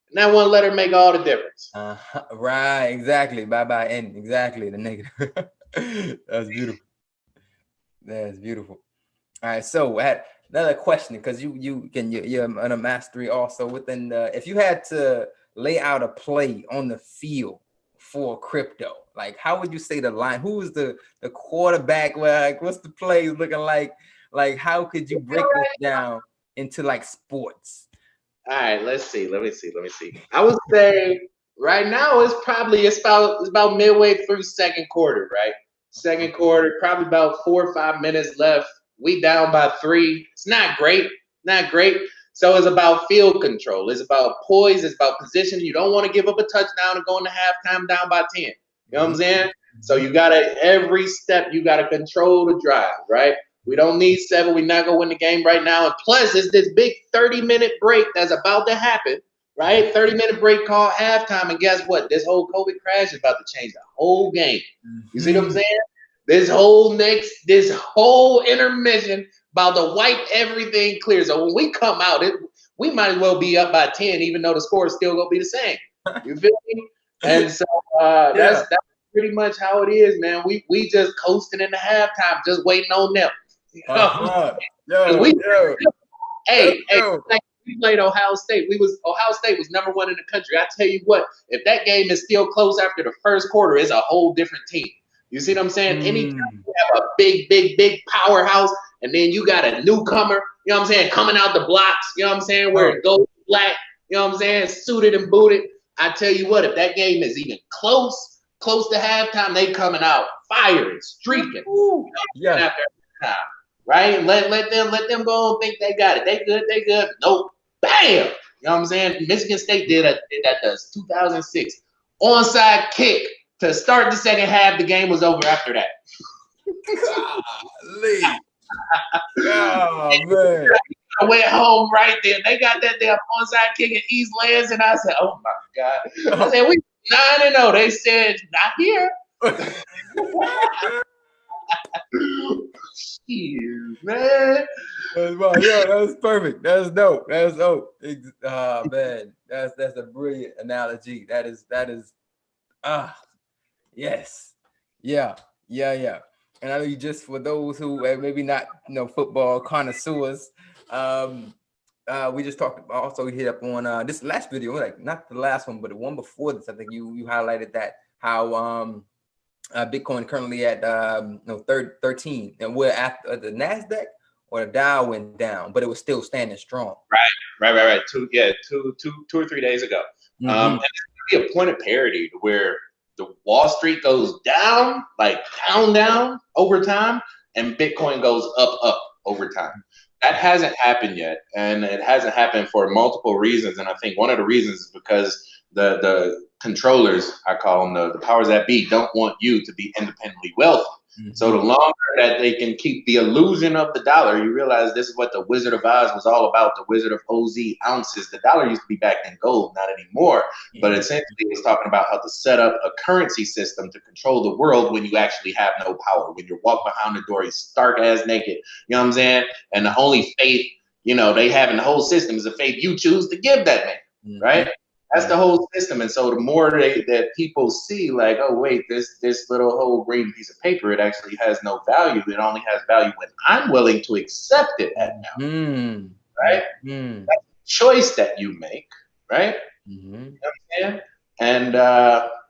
And that one letter make all the difference. Right. Exactly. Bye. N. Exactly. The negative. That's beautiful. That's beautiful. All right. So I had another question, because you're a mastery also within if you had to lay out a play on the field for crypto, like how would you say the line? Who's the quarterback? Like what's the play looking like? Like how could you break this down into like sports? All right, let's see. Let me see. I would say right now it's about midway through second quarter, right? Second quarter, probably about 4 or 5 minutes left. We down by 3. It's not great. So it's about field control. It's about poise. It's about position. You don't want to give up a touchdown and go into halftime down by 10. You know what I'm saying? So you gotta, every step you gotta control the drive, right? We don't need 7. We're not gonna win the game right now. And plus, it's this big 30-minute break that's about to happen, right? 30-minute break called halftime. And guess what? This whole COVID crash is about to change the whole game. You see what I'm saying? This whole intermission about to wipe everything clear. So when we come out, we might as well be up by 10, even though the score is still gonna be the same. You feel me? And so that's pretty much how it is, man. We just coasting in the halftime, just waiting on them. Hey, we played Ohio State. Ohio State was number 1 in the country. I tell you what, if that game is still close after the first quarter, it's a whole different team. You see what I'm saying? Anytime you have a big powerhouse, and then you got a newcomer, you know what I'm saying, coming out the blocks, you know what I'm saying, where it goes black, you know what I'm saying, suited and booted. I tell you what, if that game is even close to halftime, they coming out firing, streaking. After halftime, right? Let them go and think they got it. They good. Nope. Bam! You know what I'm saying? Michigan State did that 2006 onside kick. To start the second half, the game was over after that. Oh, man. I went home right there. They got that damn onside kick in East Lands, and I said, oh, my God. I said, we 9-0. They said, not here. Jeez, man. That's perfect. That's dope. Man. That's a brilliant analogy. That is yes. Yeah. And I know you, just for those who maybe not football connoisseurs, we just talked about, also hit up on this last video, like not the last one, but the one before this. I think you highlighted that how Bitcoin currently at 13, and we're after the NASDAQ or the Dow went down, but it was still standing strong. Right. 2 or 3 days ago. And it's gonna be a point of parity to where the Wall Street goes down, like down over time, and Bitcoin goes up over time. That hasn't happened yet, and it hasn't happened for multiple reasons. And I think one of the reasons is because the controllers, I call them the powers that be, don't want you to be independently wealthy. So the longer that they can keep the illusion of the dollar, you realize this is what the Wizard of Oz was all about, the Wizard of Oz ounces. The dollar used to be backed in gold, not anymore. But essentially it's talking about how to set up a currency system to control the world when you actually have no power. When you walk behind the door, you're stark ass naked. You know what I'm saying? And the only faith, they have in the whole system is the faith you choose to give that man, right? That's the whole system. And so the more that people see, like, oh, wait, this little whole green piece of paper, it actually has no value. It only has value when I'm willing to accept it at now. Right? That's a choice that you make, right? You know what I'm saying? And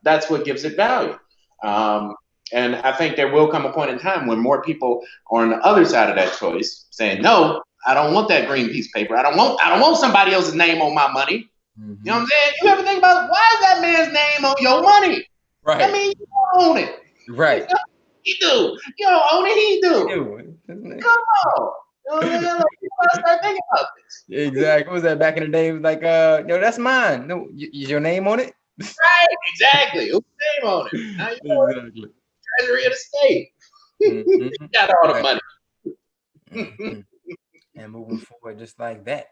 that's what gives it value. And I think there will come a point in time when more people are on the other side of that choice saying, no, I don't want that green piece of paper. I don't want somebody else's name on my money. You know what I'm saying? You ever think about why is that man's name on your money? Right. I mean, you own it. Right. He do. You don't own it. He do. Come on. You know what I'm saying? Like, you gotta start thinking about this. Exactly. What was that back in the day? It was like, yo, that's mine. No, is your name on it? Right. Exactly. Whose name on it? Now you know Exactly. Treasury of the state. Mm-hmm. Got all the money. Mm-hmm. And moving forward just like that.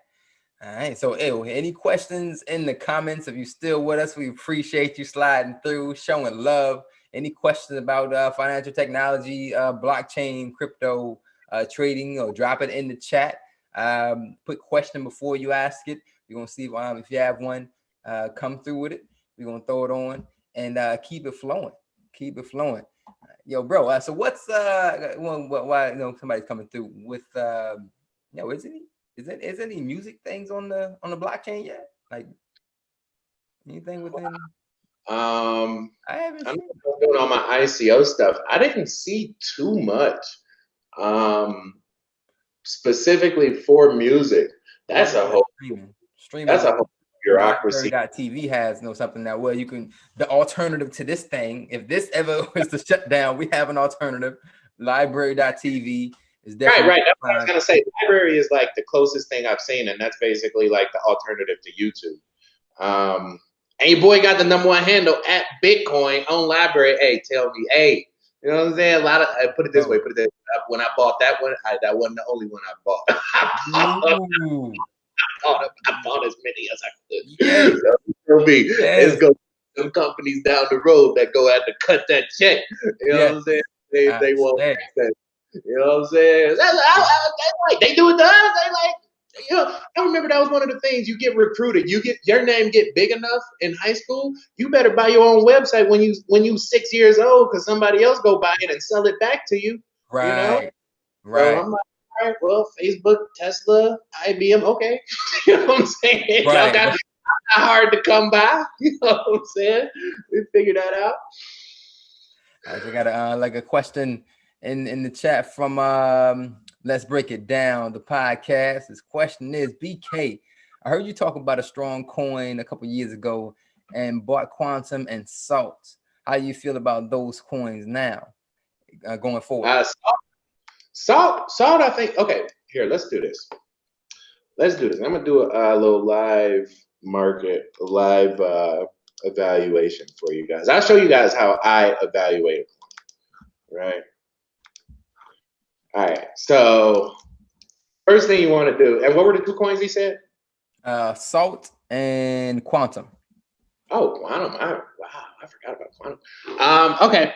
All right. So, any questions in the comments? If you're still with us, we appreciate you sliding through, showing love. Any questions about financial technology, blockchain, crypto trading, or drop it in the chat. Put question before you ask it. We're going to see if you have one, come through with it. We're going to throw it on and keep it flowing. Keep it flowing. Yo, bro. So what's why somebody's coming through with is any music things on the blockchain yet? Like anything within? I haven't I'm seen doing all my ICO stuff. I didn't see too much specifically for music. That's a whole streaming. That's a whole bureaucracy. BlackBerry.tv has something now where you can the alternative to this thing. If this ever was to shut down, we have an alternative. Library.tv is definitely right. That's what I was gonna say. Library is like the closest thing I've seen, and that's basically like the alternative to YouTube. And your boy got the #1 handle at Bitcoin on Library. Hey, tell me, hey, you know what I'm saying? A lot of put it this way. When I bought that one, that wasn't the only one I bought. I bought as many as I could. Yes. It's going some companies down the road that go out to cut that check. You know what I'm saying? They won't access. You know what I'm saying? They do it to us. They like, you know, I remember that was one of the things. You get recruited. You get your name get big enough in high school. You better buy your own website when you 6 years old, because somebody else go buy it and sell it back to you. Right. You know? Right. So I'm like, all right, well, Facebook, Tesla, IBM, okay. You know what I'm saying? Right. Y'all got not hard to come by. You know what I'm saying? We figured that out. All right, I got a question in the chat from Let's Break It Down, the podcast. His question is, BK, I heard you talk about a strong coin a couple years ago and bought Quantum and Salt. How do you feel about those coins now going forward? Salt, I think, okay, here, let's do this. I'm going to do a little live evaluation for you guys. I'll show you guys how I evaluate it, right? All right, so first thing you want to do, and what were the 2 coins he said? Salt and Quantum. Oh, Quantum. Wow, I forgot about Quantum. Okay.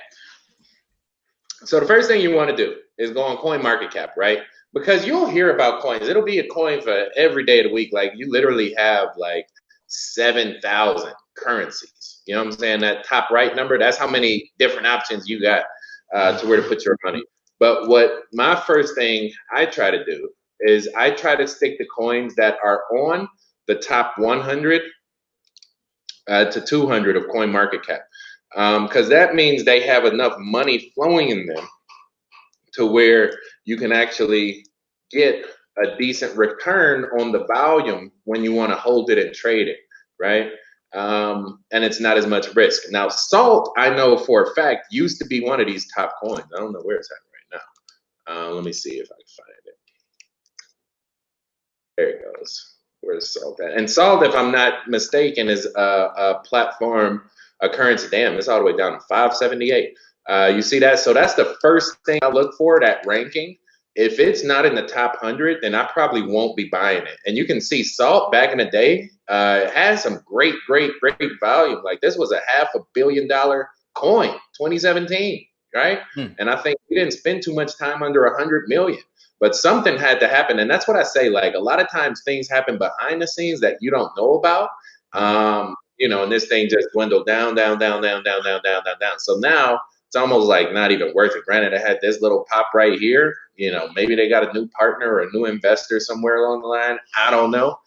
So the first thing you want to do is go on CoinMarketCap, right? Because you'll hear about coins. It'll be a coin for every day of the week. Like you literally have like 7,000 currencies. You know what I'm saying? That top right number, that's how many different options you got to where to put your money. But what my first thing I try to do is I try to stick to coins that are on the top 100 to 200 of CoinMarketCap. Because that means they have enough money flowing in them to where you can actually get a decent return on the volume when you want to hold it and trade it, right? And it's not as much risk. Now, Salt, I know for a fact, used to be one of these top coins. I don't know where it's at right now. Let me see if I can find it. There it goes. Where's Salt at? And Salt, if I'm not mistaken, is a platform, a currency. Damn, it's all the way down to 578. You see that? So that's the first thing I look for, that ranking. If it's not in the top 100, then I probably won't be buying it. And you can see Salt back in the day has some great volume. Like this was a $500 million coin, 2017, right? And I think we didn't spend too much time under 100 million. But something had to happen. And that's what I say. Like a lot of times things happen behind the scenes that you don't know about. You know, and this thing just dwindled down. So now it's almost like not even worth it. Granted, I had this little pop right here. You know, maybe they got a new partner or a new investor somewhere along the line. I don't know.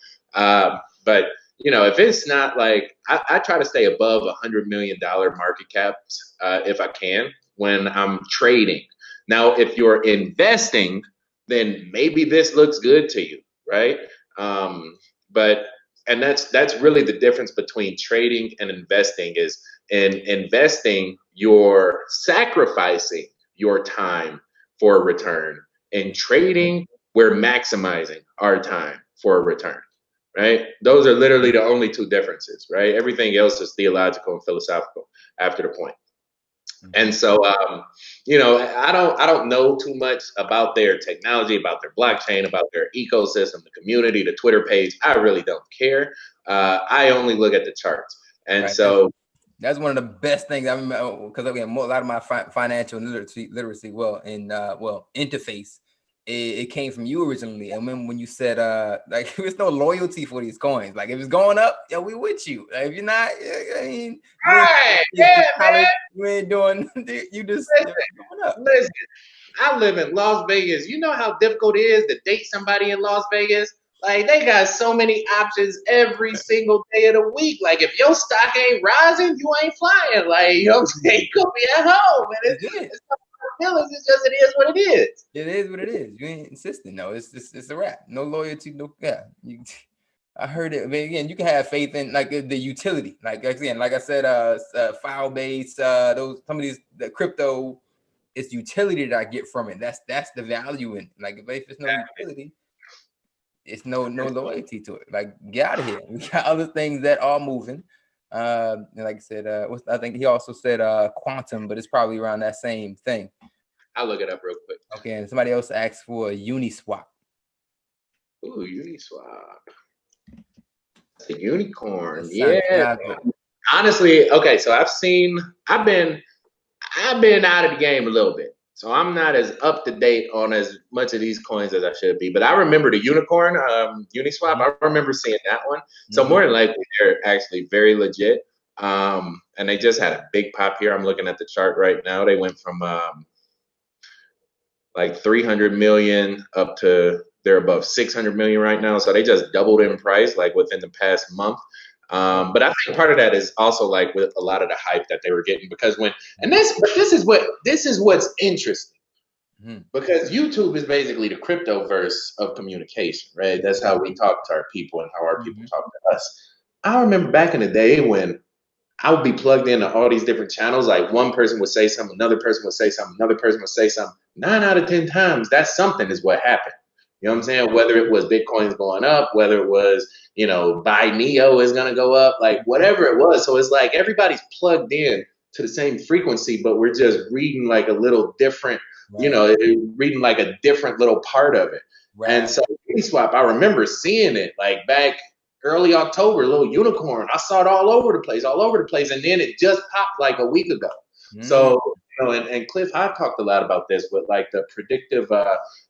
But, you know, if it's not like, I try to stay above $100 million market caps if I can when I'm trading. Now, if you're investing, then maybe this looks good to you, right? And that's really the difference between trading and investing is in investing, you're sacrificing your time for a return. In trading, we're maximizing our time for a return, right? Those are literally the only two differences, right? Everything else is theological and philosophical after the point. And so, I don't know too much about their technology, about their blockchain, about their ecosystem, the community, the Twitter page. I really don't care. I only look at the charts. And so that's one of the best things I remember, because again, a lot of my financial literacy, interface, it came from you originally. And when you said, like, there's no loyalty for these coins. Like, if it's going up, yeah, we with you. Like, if you're not, I mean, you ain't doing, you just going up. Listen, I live in Las Vegas. You know how difficult it is to date somebody in Las Vegas? Like, they got so many options every single day of the week. Like, if your stock ain't rising, you ain't flying. Like, you know what I'm saying? You could be at home. And it's not feelings. It's just, it is what it is. It is what it is. You ain't insisting. No, it's a wrap. No loyalty. No, yeah. I heard it. I mean, again, you can have faith in like the utility. Like, again, like I said, file based, some of these, the crypto, it's utility that I get from it. That's the value in it. Like, if it's no utility, it's no loyalty to it. Like, get out of here. We got other things that are moving. And like I said, I think he also said quantum, but it's probably around that same thing. I'll look it up real quick. Okay, and somebody else asked for a Uniswap. Ooh, Uniswap. The unicorn. Yeah. Honestly, okay, so I've been out of the game a little bit. So I'm not as up to date on as much of these coins as I should be. But I remember the unicorn, Uniswap. I remember seeing that one. So more than likely, they're actually very legit. And they just had a big pop here. I'm looking at the chart right now. They went from like 300 million up to they're above 600 million right now. So they just doubled in price like within the past month. But I think part of that is also like with a lot of the hype that they were getting, because this is what's interesting, because YouTube is basically the cryptoverse of communication, right? That's how we talk to our people and how our people talk to us. I remember back in the day when I would be plugged into all these different channels. Like, one person would say something, another person would say something, another person would say something. 9 out of 10 times, that something is what happened. You know what I'm saying? Whether it was Bitcoin's going up, whether it was, buy Neo is going to go up, like whatever it was. So it's like everybody's plugged in to the same frequency, but we're just reading like a little different, reading like a different little part of it. Right. And so Uniswap, I remember seeing it like back early October, little unicorn. I saw it all over the place. And then it just popped like a week ago. So, and Cliff, I've talked a lot about this with like the predictive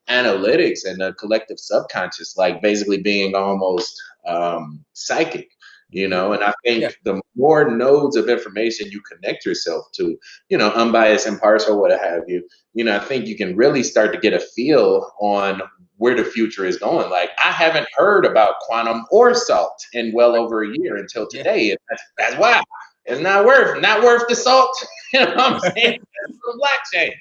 analytics and the collective subconscious, like basically being almost psychic, and I think the more nodes of information you connect yourself to, unbiased, impartial, what have you, I think you can really start to get a feel on where the future is going. Like, I haven't heard about quantum or salt in well over a year until today. And that's why. It's not worth the salt. You know what I'm saying? The blockchain.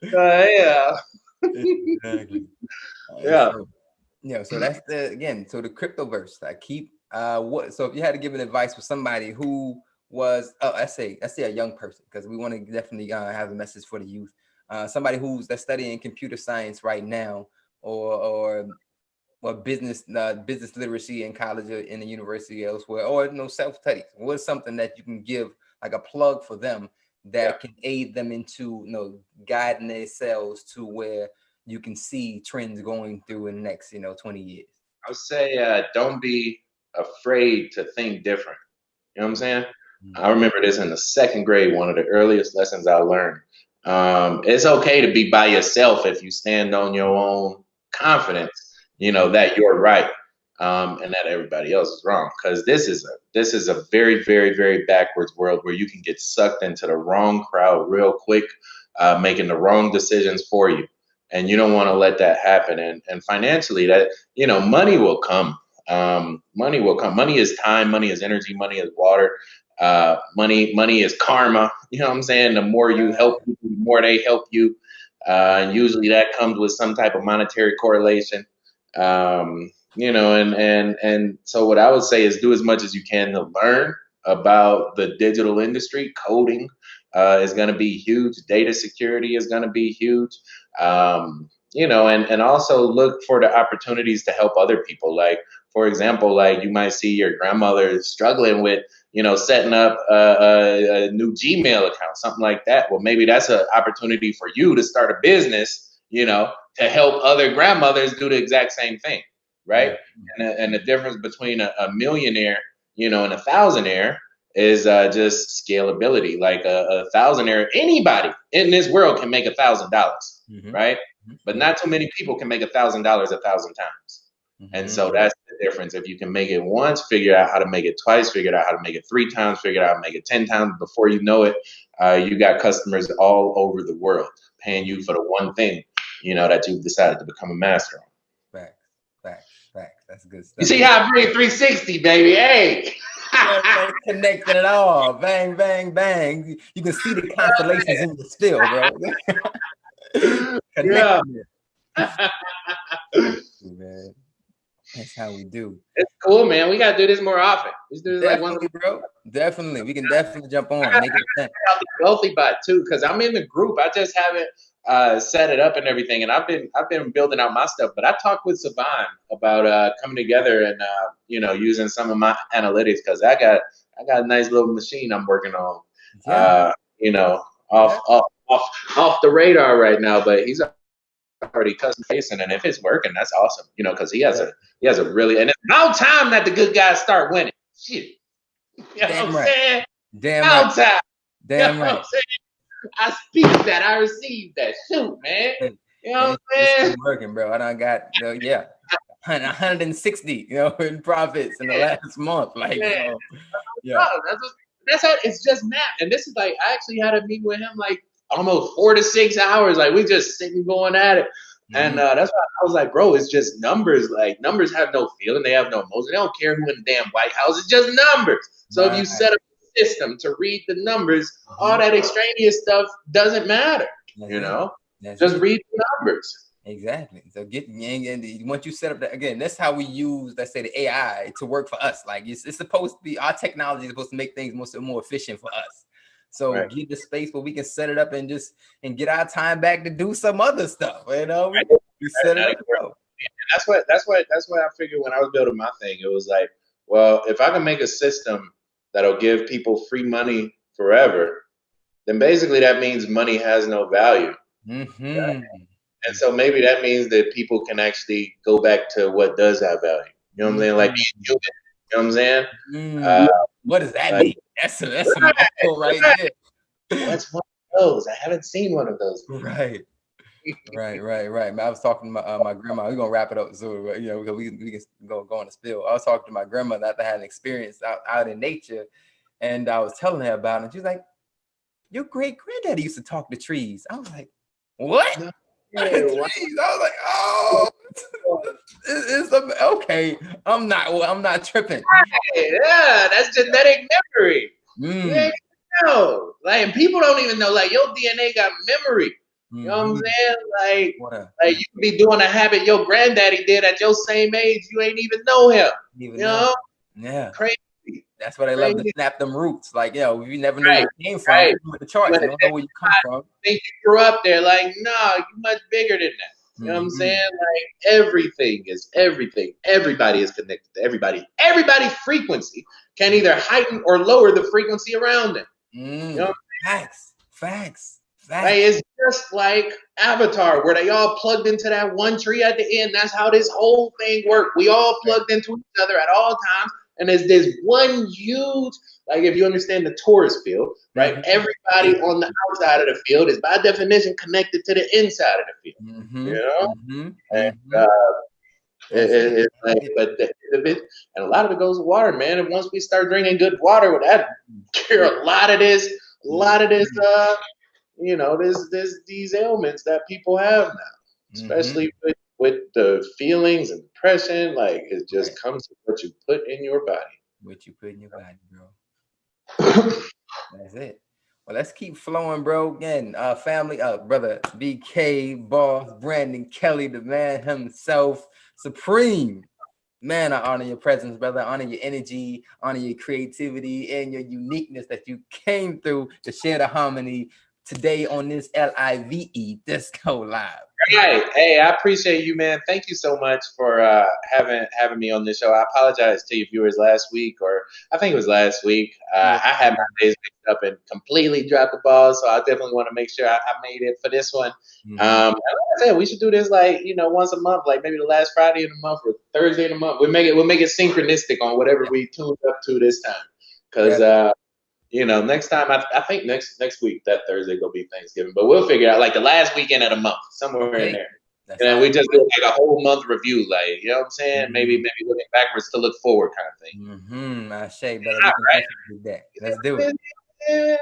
Yeah. Exactly. So that's so the cryptoverse. I keep so if you had to give an advice for somebody who was let's say a young person, because we want to definitely have a message for the youth. Somebody that's studying computer science right now, or business literacy in college or in the university elsewhere, or self-study. What's something that you can give, like a plug for them that can aid them into guiding themselves to where you can see trends going through in the next 20 years? I would say don't be afraid to think different. You know what I'm saying? I remember this in the second grade, one of the earliest lessons I learned. It's okay to be by yourself if you stand on your own confidence, that you're right, and that everybody else is wrong. Because this is a very, very, very backwards world where you can get sucked into the wrong crowd real quick, making the wrong decisions for you. And you don't want to let that happen. And financially, that, money will come. Money will come. Money is time. Money is energy. Money is water. Money is karma. You know what I'm saying? The more you help people, the more they help you. And usually that comes with some type of monetary correlation. And so what I would say is do as much as you can to learn about the digital industry. Coding is going to be huge. Data security is going to be huge. You know, and also look for the opportunities to help other people. Like, for example, like you might see your grandmother struggling with, you know, setting up a new Gmail account, something like that. Well, maybe that's an opportunity for you to start a business, you know, to help other grandmothers do the exact same thing, right? And the difference between a millionaire, you know, and a thousandaire is just scalability. Like a thousandaire, anybody in this world can make $1,000, right? But not too many people can make $1,000 1,000 times. And so that's the difference. If you can make it once, figure out how to make it twice, figure out how to make it 3 times, figure out how to make it 10 times. Before you know it, you got customers all over the world paying you for the one thing, you know, that you've decided to become a master on. Facts. That's good stuff. You see how I bring 360, baby? Hey. Connecting it all. Bang, bang, bang. You can see the constellations in the still, bro. Yeah. Man. That's how we do. It's cool, man. We gotta do this more often. Let's do this definitely, like once. Bro. Definitely. We can definitely jump on. Make it a thing. Wealthy Bot too, because I'm in the group. I just haven't set it up and everything, and I've been building out my stuff. But I talked with Saban about coming together and you know, using some of my analytics, because I got a nice little machine I'm working on. Yeah. You know, off the radar right now, but he's already customer facing, and if it's working, that's awesome. You know, because he has a really, and it's about time that the good guys start winning. Shit. You know Damn what I'm right. saying? Damn about right. time. Damn you know right. What I'm saying? I speak that. I receive that. Shoot, man. You know what I'm saying? It's working, bro. I done got 160, you know, in profits in the last month. Like, so, that's how it's just math. And this is like, I actually had a meeting with him like almost 4 to 6 hours. Like, we just sitting going at it. And that's why I was like, bro, it's just numbers. Like, numbers have no feeling. They have no emotion. They don't care who in the damn White House. It's just numbers. So if you set up a system to read the numbers, all that extraneous stuff doesn't matter. You know? Just read the numbers. Exactly. So once you set up that, again, that's how we use, let's say, the AI to work for us. Like, it's supposed to be, our technology is supposed to make things more efficient for us. So give the space where we can set it up and get our time back to do some other stuff. You know, we set it up. And that's what I figured when I was building my thing. It was like, well, if I can make a system that'll give people free money forever, then basically that means money has no value. Right? And so maybe that means that people can actually go back to what does have value. You know what I'm saying? Like being human. You know what I'm saying? What does that mean? That's a mouthful right there. What's one of those? I haven't seen one of those. Right. I was talking to my grandma. We're gonna wrap it up soon, you know, because we can go on the spill. I was talking to my grandmother after having experience out in nature, and I was telling her about it. And she's like, "Your great granddaddy used to talk to trees." I was like, "What?" Trees. I was like, "Oh, it's okay. I'm not tripping." Yeah, that's genetic memory. Yeah, no, like people don't even know. Like, your DNA got memory. You know what I'm saying? Like you could be doing a habit your granddaddy did at your same age. You ain't even know him. You know? Yeah. Crazy. That's why they love to snap them roots. Like, you never know where you came from. With the charts, you don't know where you come from. Think you grew up there. Like, no, you much bigger than that. You know what I'm saying? Like, everything is everything. Everybody is connected to everybody. Everybody's frequency can either heighten or lower the frequency around them. You know? Facts. Like, it's just like Avatar, where they all plugged into that one tree at the end. That's how this whole thing worked. We all plugged into each other at all times. And there's this one huge, like, if you understand the torus field, right? Everybody on the outside of the field is by definition connected to the inside of the field. You know? And it's like, but and a lot of it goes with water, man. And once we start drinking good water, with that cure a lot of this, you know, there's these ailments that people have now, especially with the feelings and depression. Like, it just comes to what you put in your body. What you put in your body, bro. That's it. Well, let's keep flowing, bro. Again, family, brother BK, boss, Brandon Kelly, the man himself, Supreme. Man, I honor your presence, brother. I honor your energy, honor your creativity, and your uniqueness that you came through to share the harmony today on this LIVE Disco Live. Right. Hey, I appreciate you, man. Thank you so much for having me on this show. I apologize to your viewers last week, or I think it was last week. Yeah. I had my days mixed up and completely dropped the ball, so I definitely want to make sure I made it for this one. And like I said, we should do this like once a month, like maybe the last Friday of the month or Thursday of the month. We'll make it synchronistic on whatever we tuned up to this time, because. Next time I think next week that Thursday gonna be Thanksgiving, but we'll figure out like the last weekend of the month, somewhere in there. That's And we just do like a whole month review, like what I'm saying? Maybe looking backwards to look forward kind of thing. I say, brother, we can definitely do that. Let's do it. Yeah.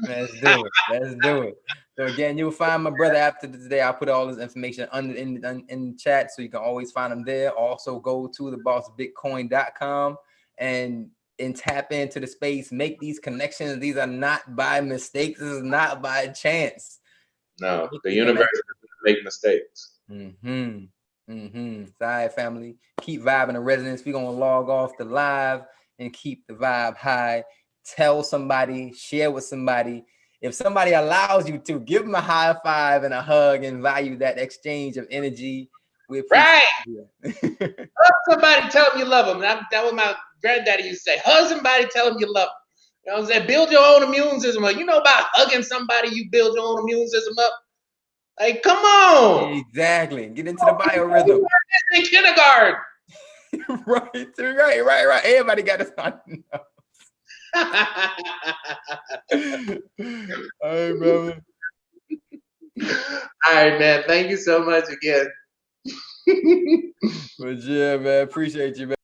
Let's do it. Let's do it. So again, you'll find my brother after today. I'll put all his information in the chat, so you can always find him there. Also, go to thebossbitcoin.com and tap into the space. Make these connections. These are not by mistake. This is not by chance. No, the universe doesn't make mistakes. Sorry, family. Keep vibing the resonance. We're gonna log off the live and keep the vibe high. Tell somebody, share with somebody. If somebody allows you to, give them a high five and a hug and value that exchange of energy. We appreciate it. Hug somebody, tell them you love them. That was my granddaddy used to say. Hug somebody, tell them you love them. You know what I'm saying? Build your own immune system up. You know about hugging somebody, you build your own immune system up. Like, come on. Exactly. Get into the biorhythm. In kindergarten. Right. Everybody got to sign up. All right, brother. All right, man. Thank you so much again. But yeah, man. Appreciate you, man.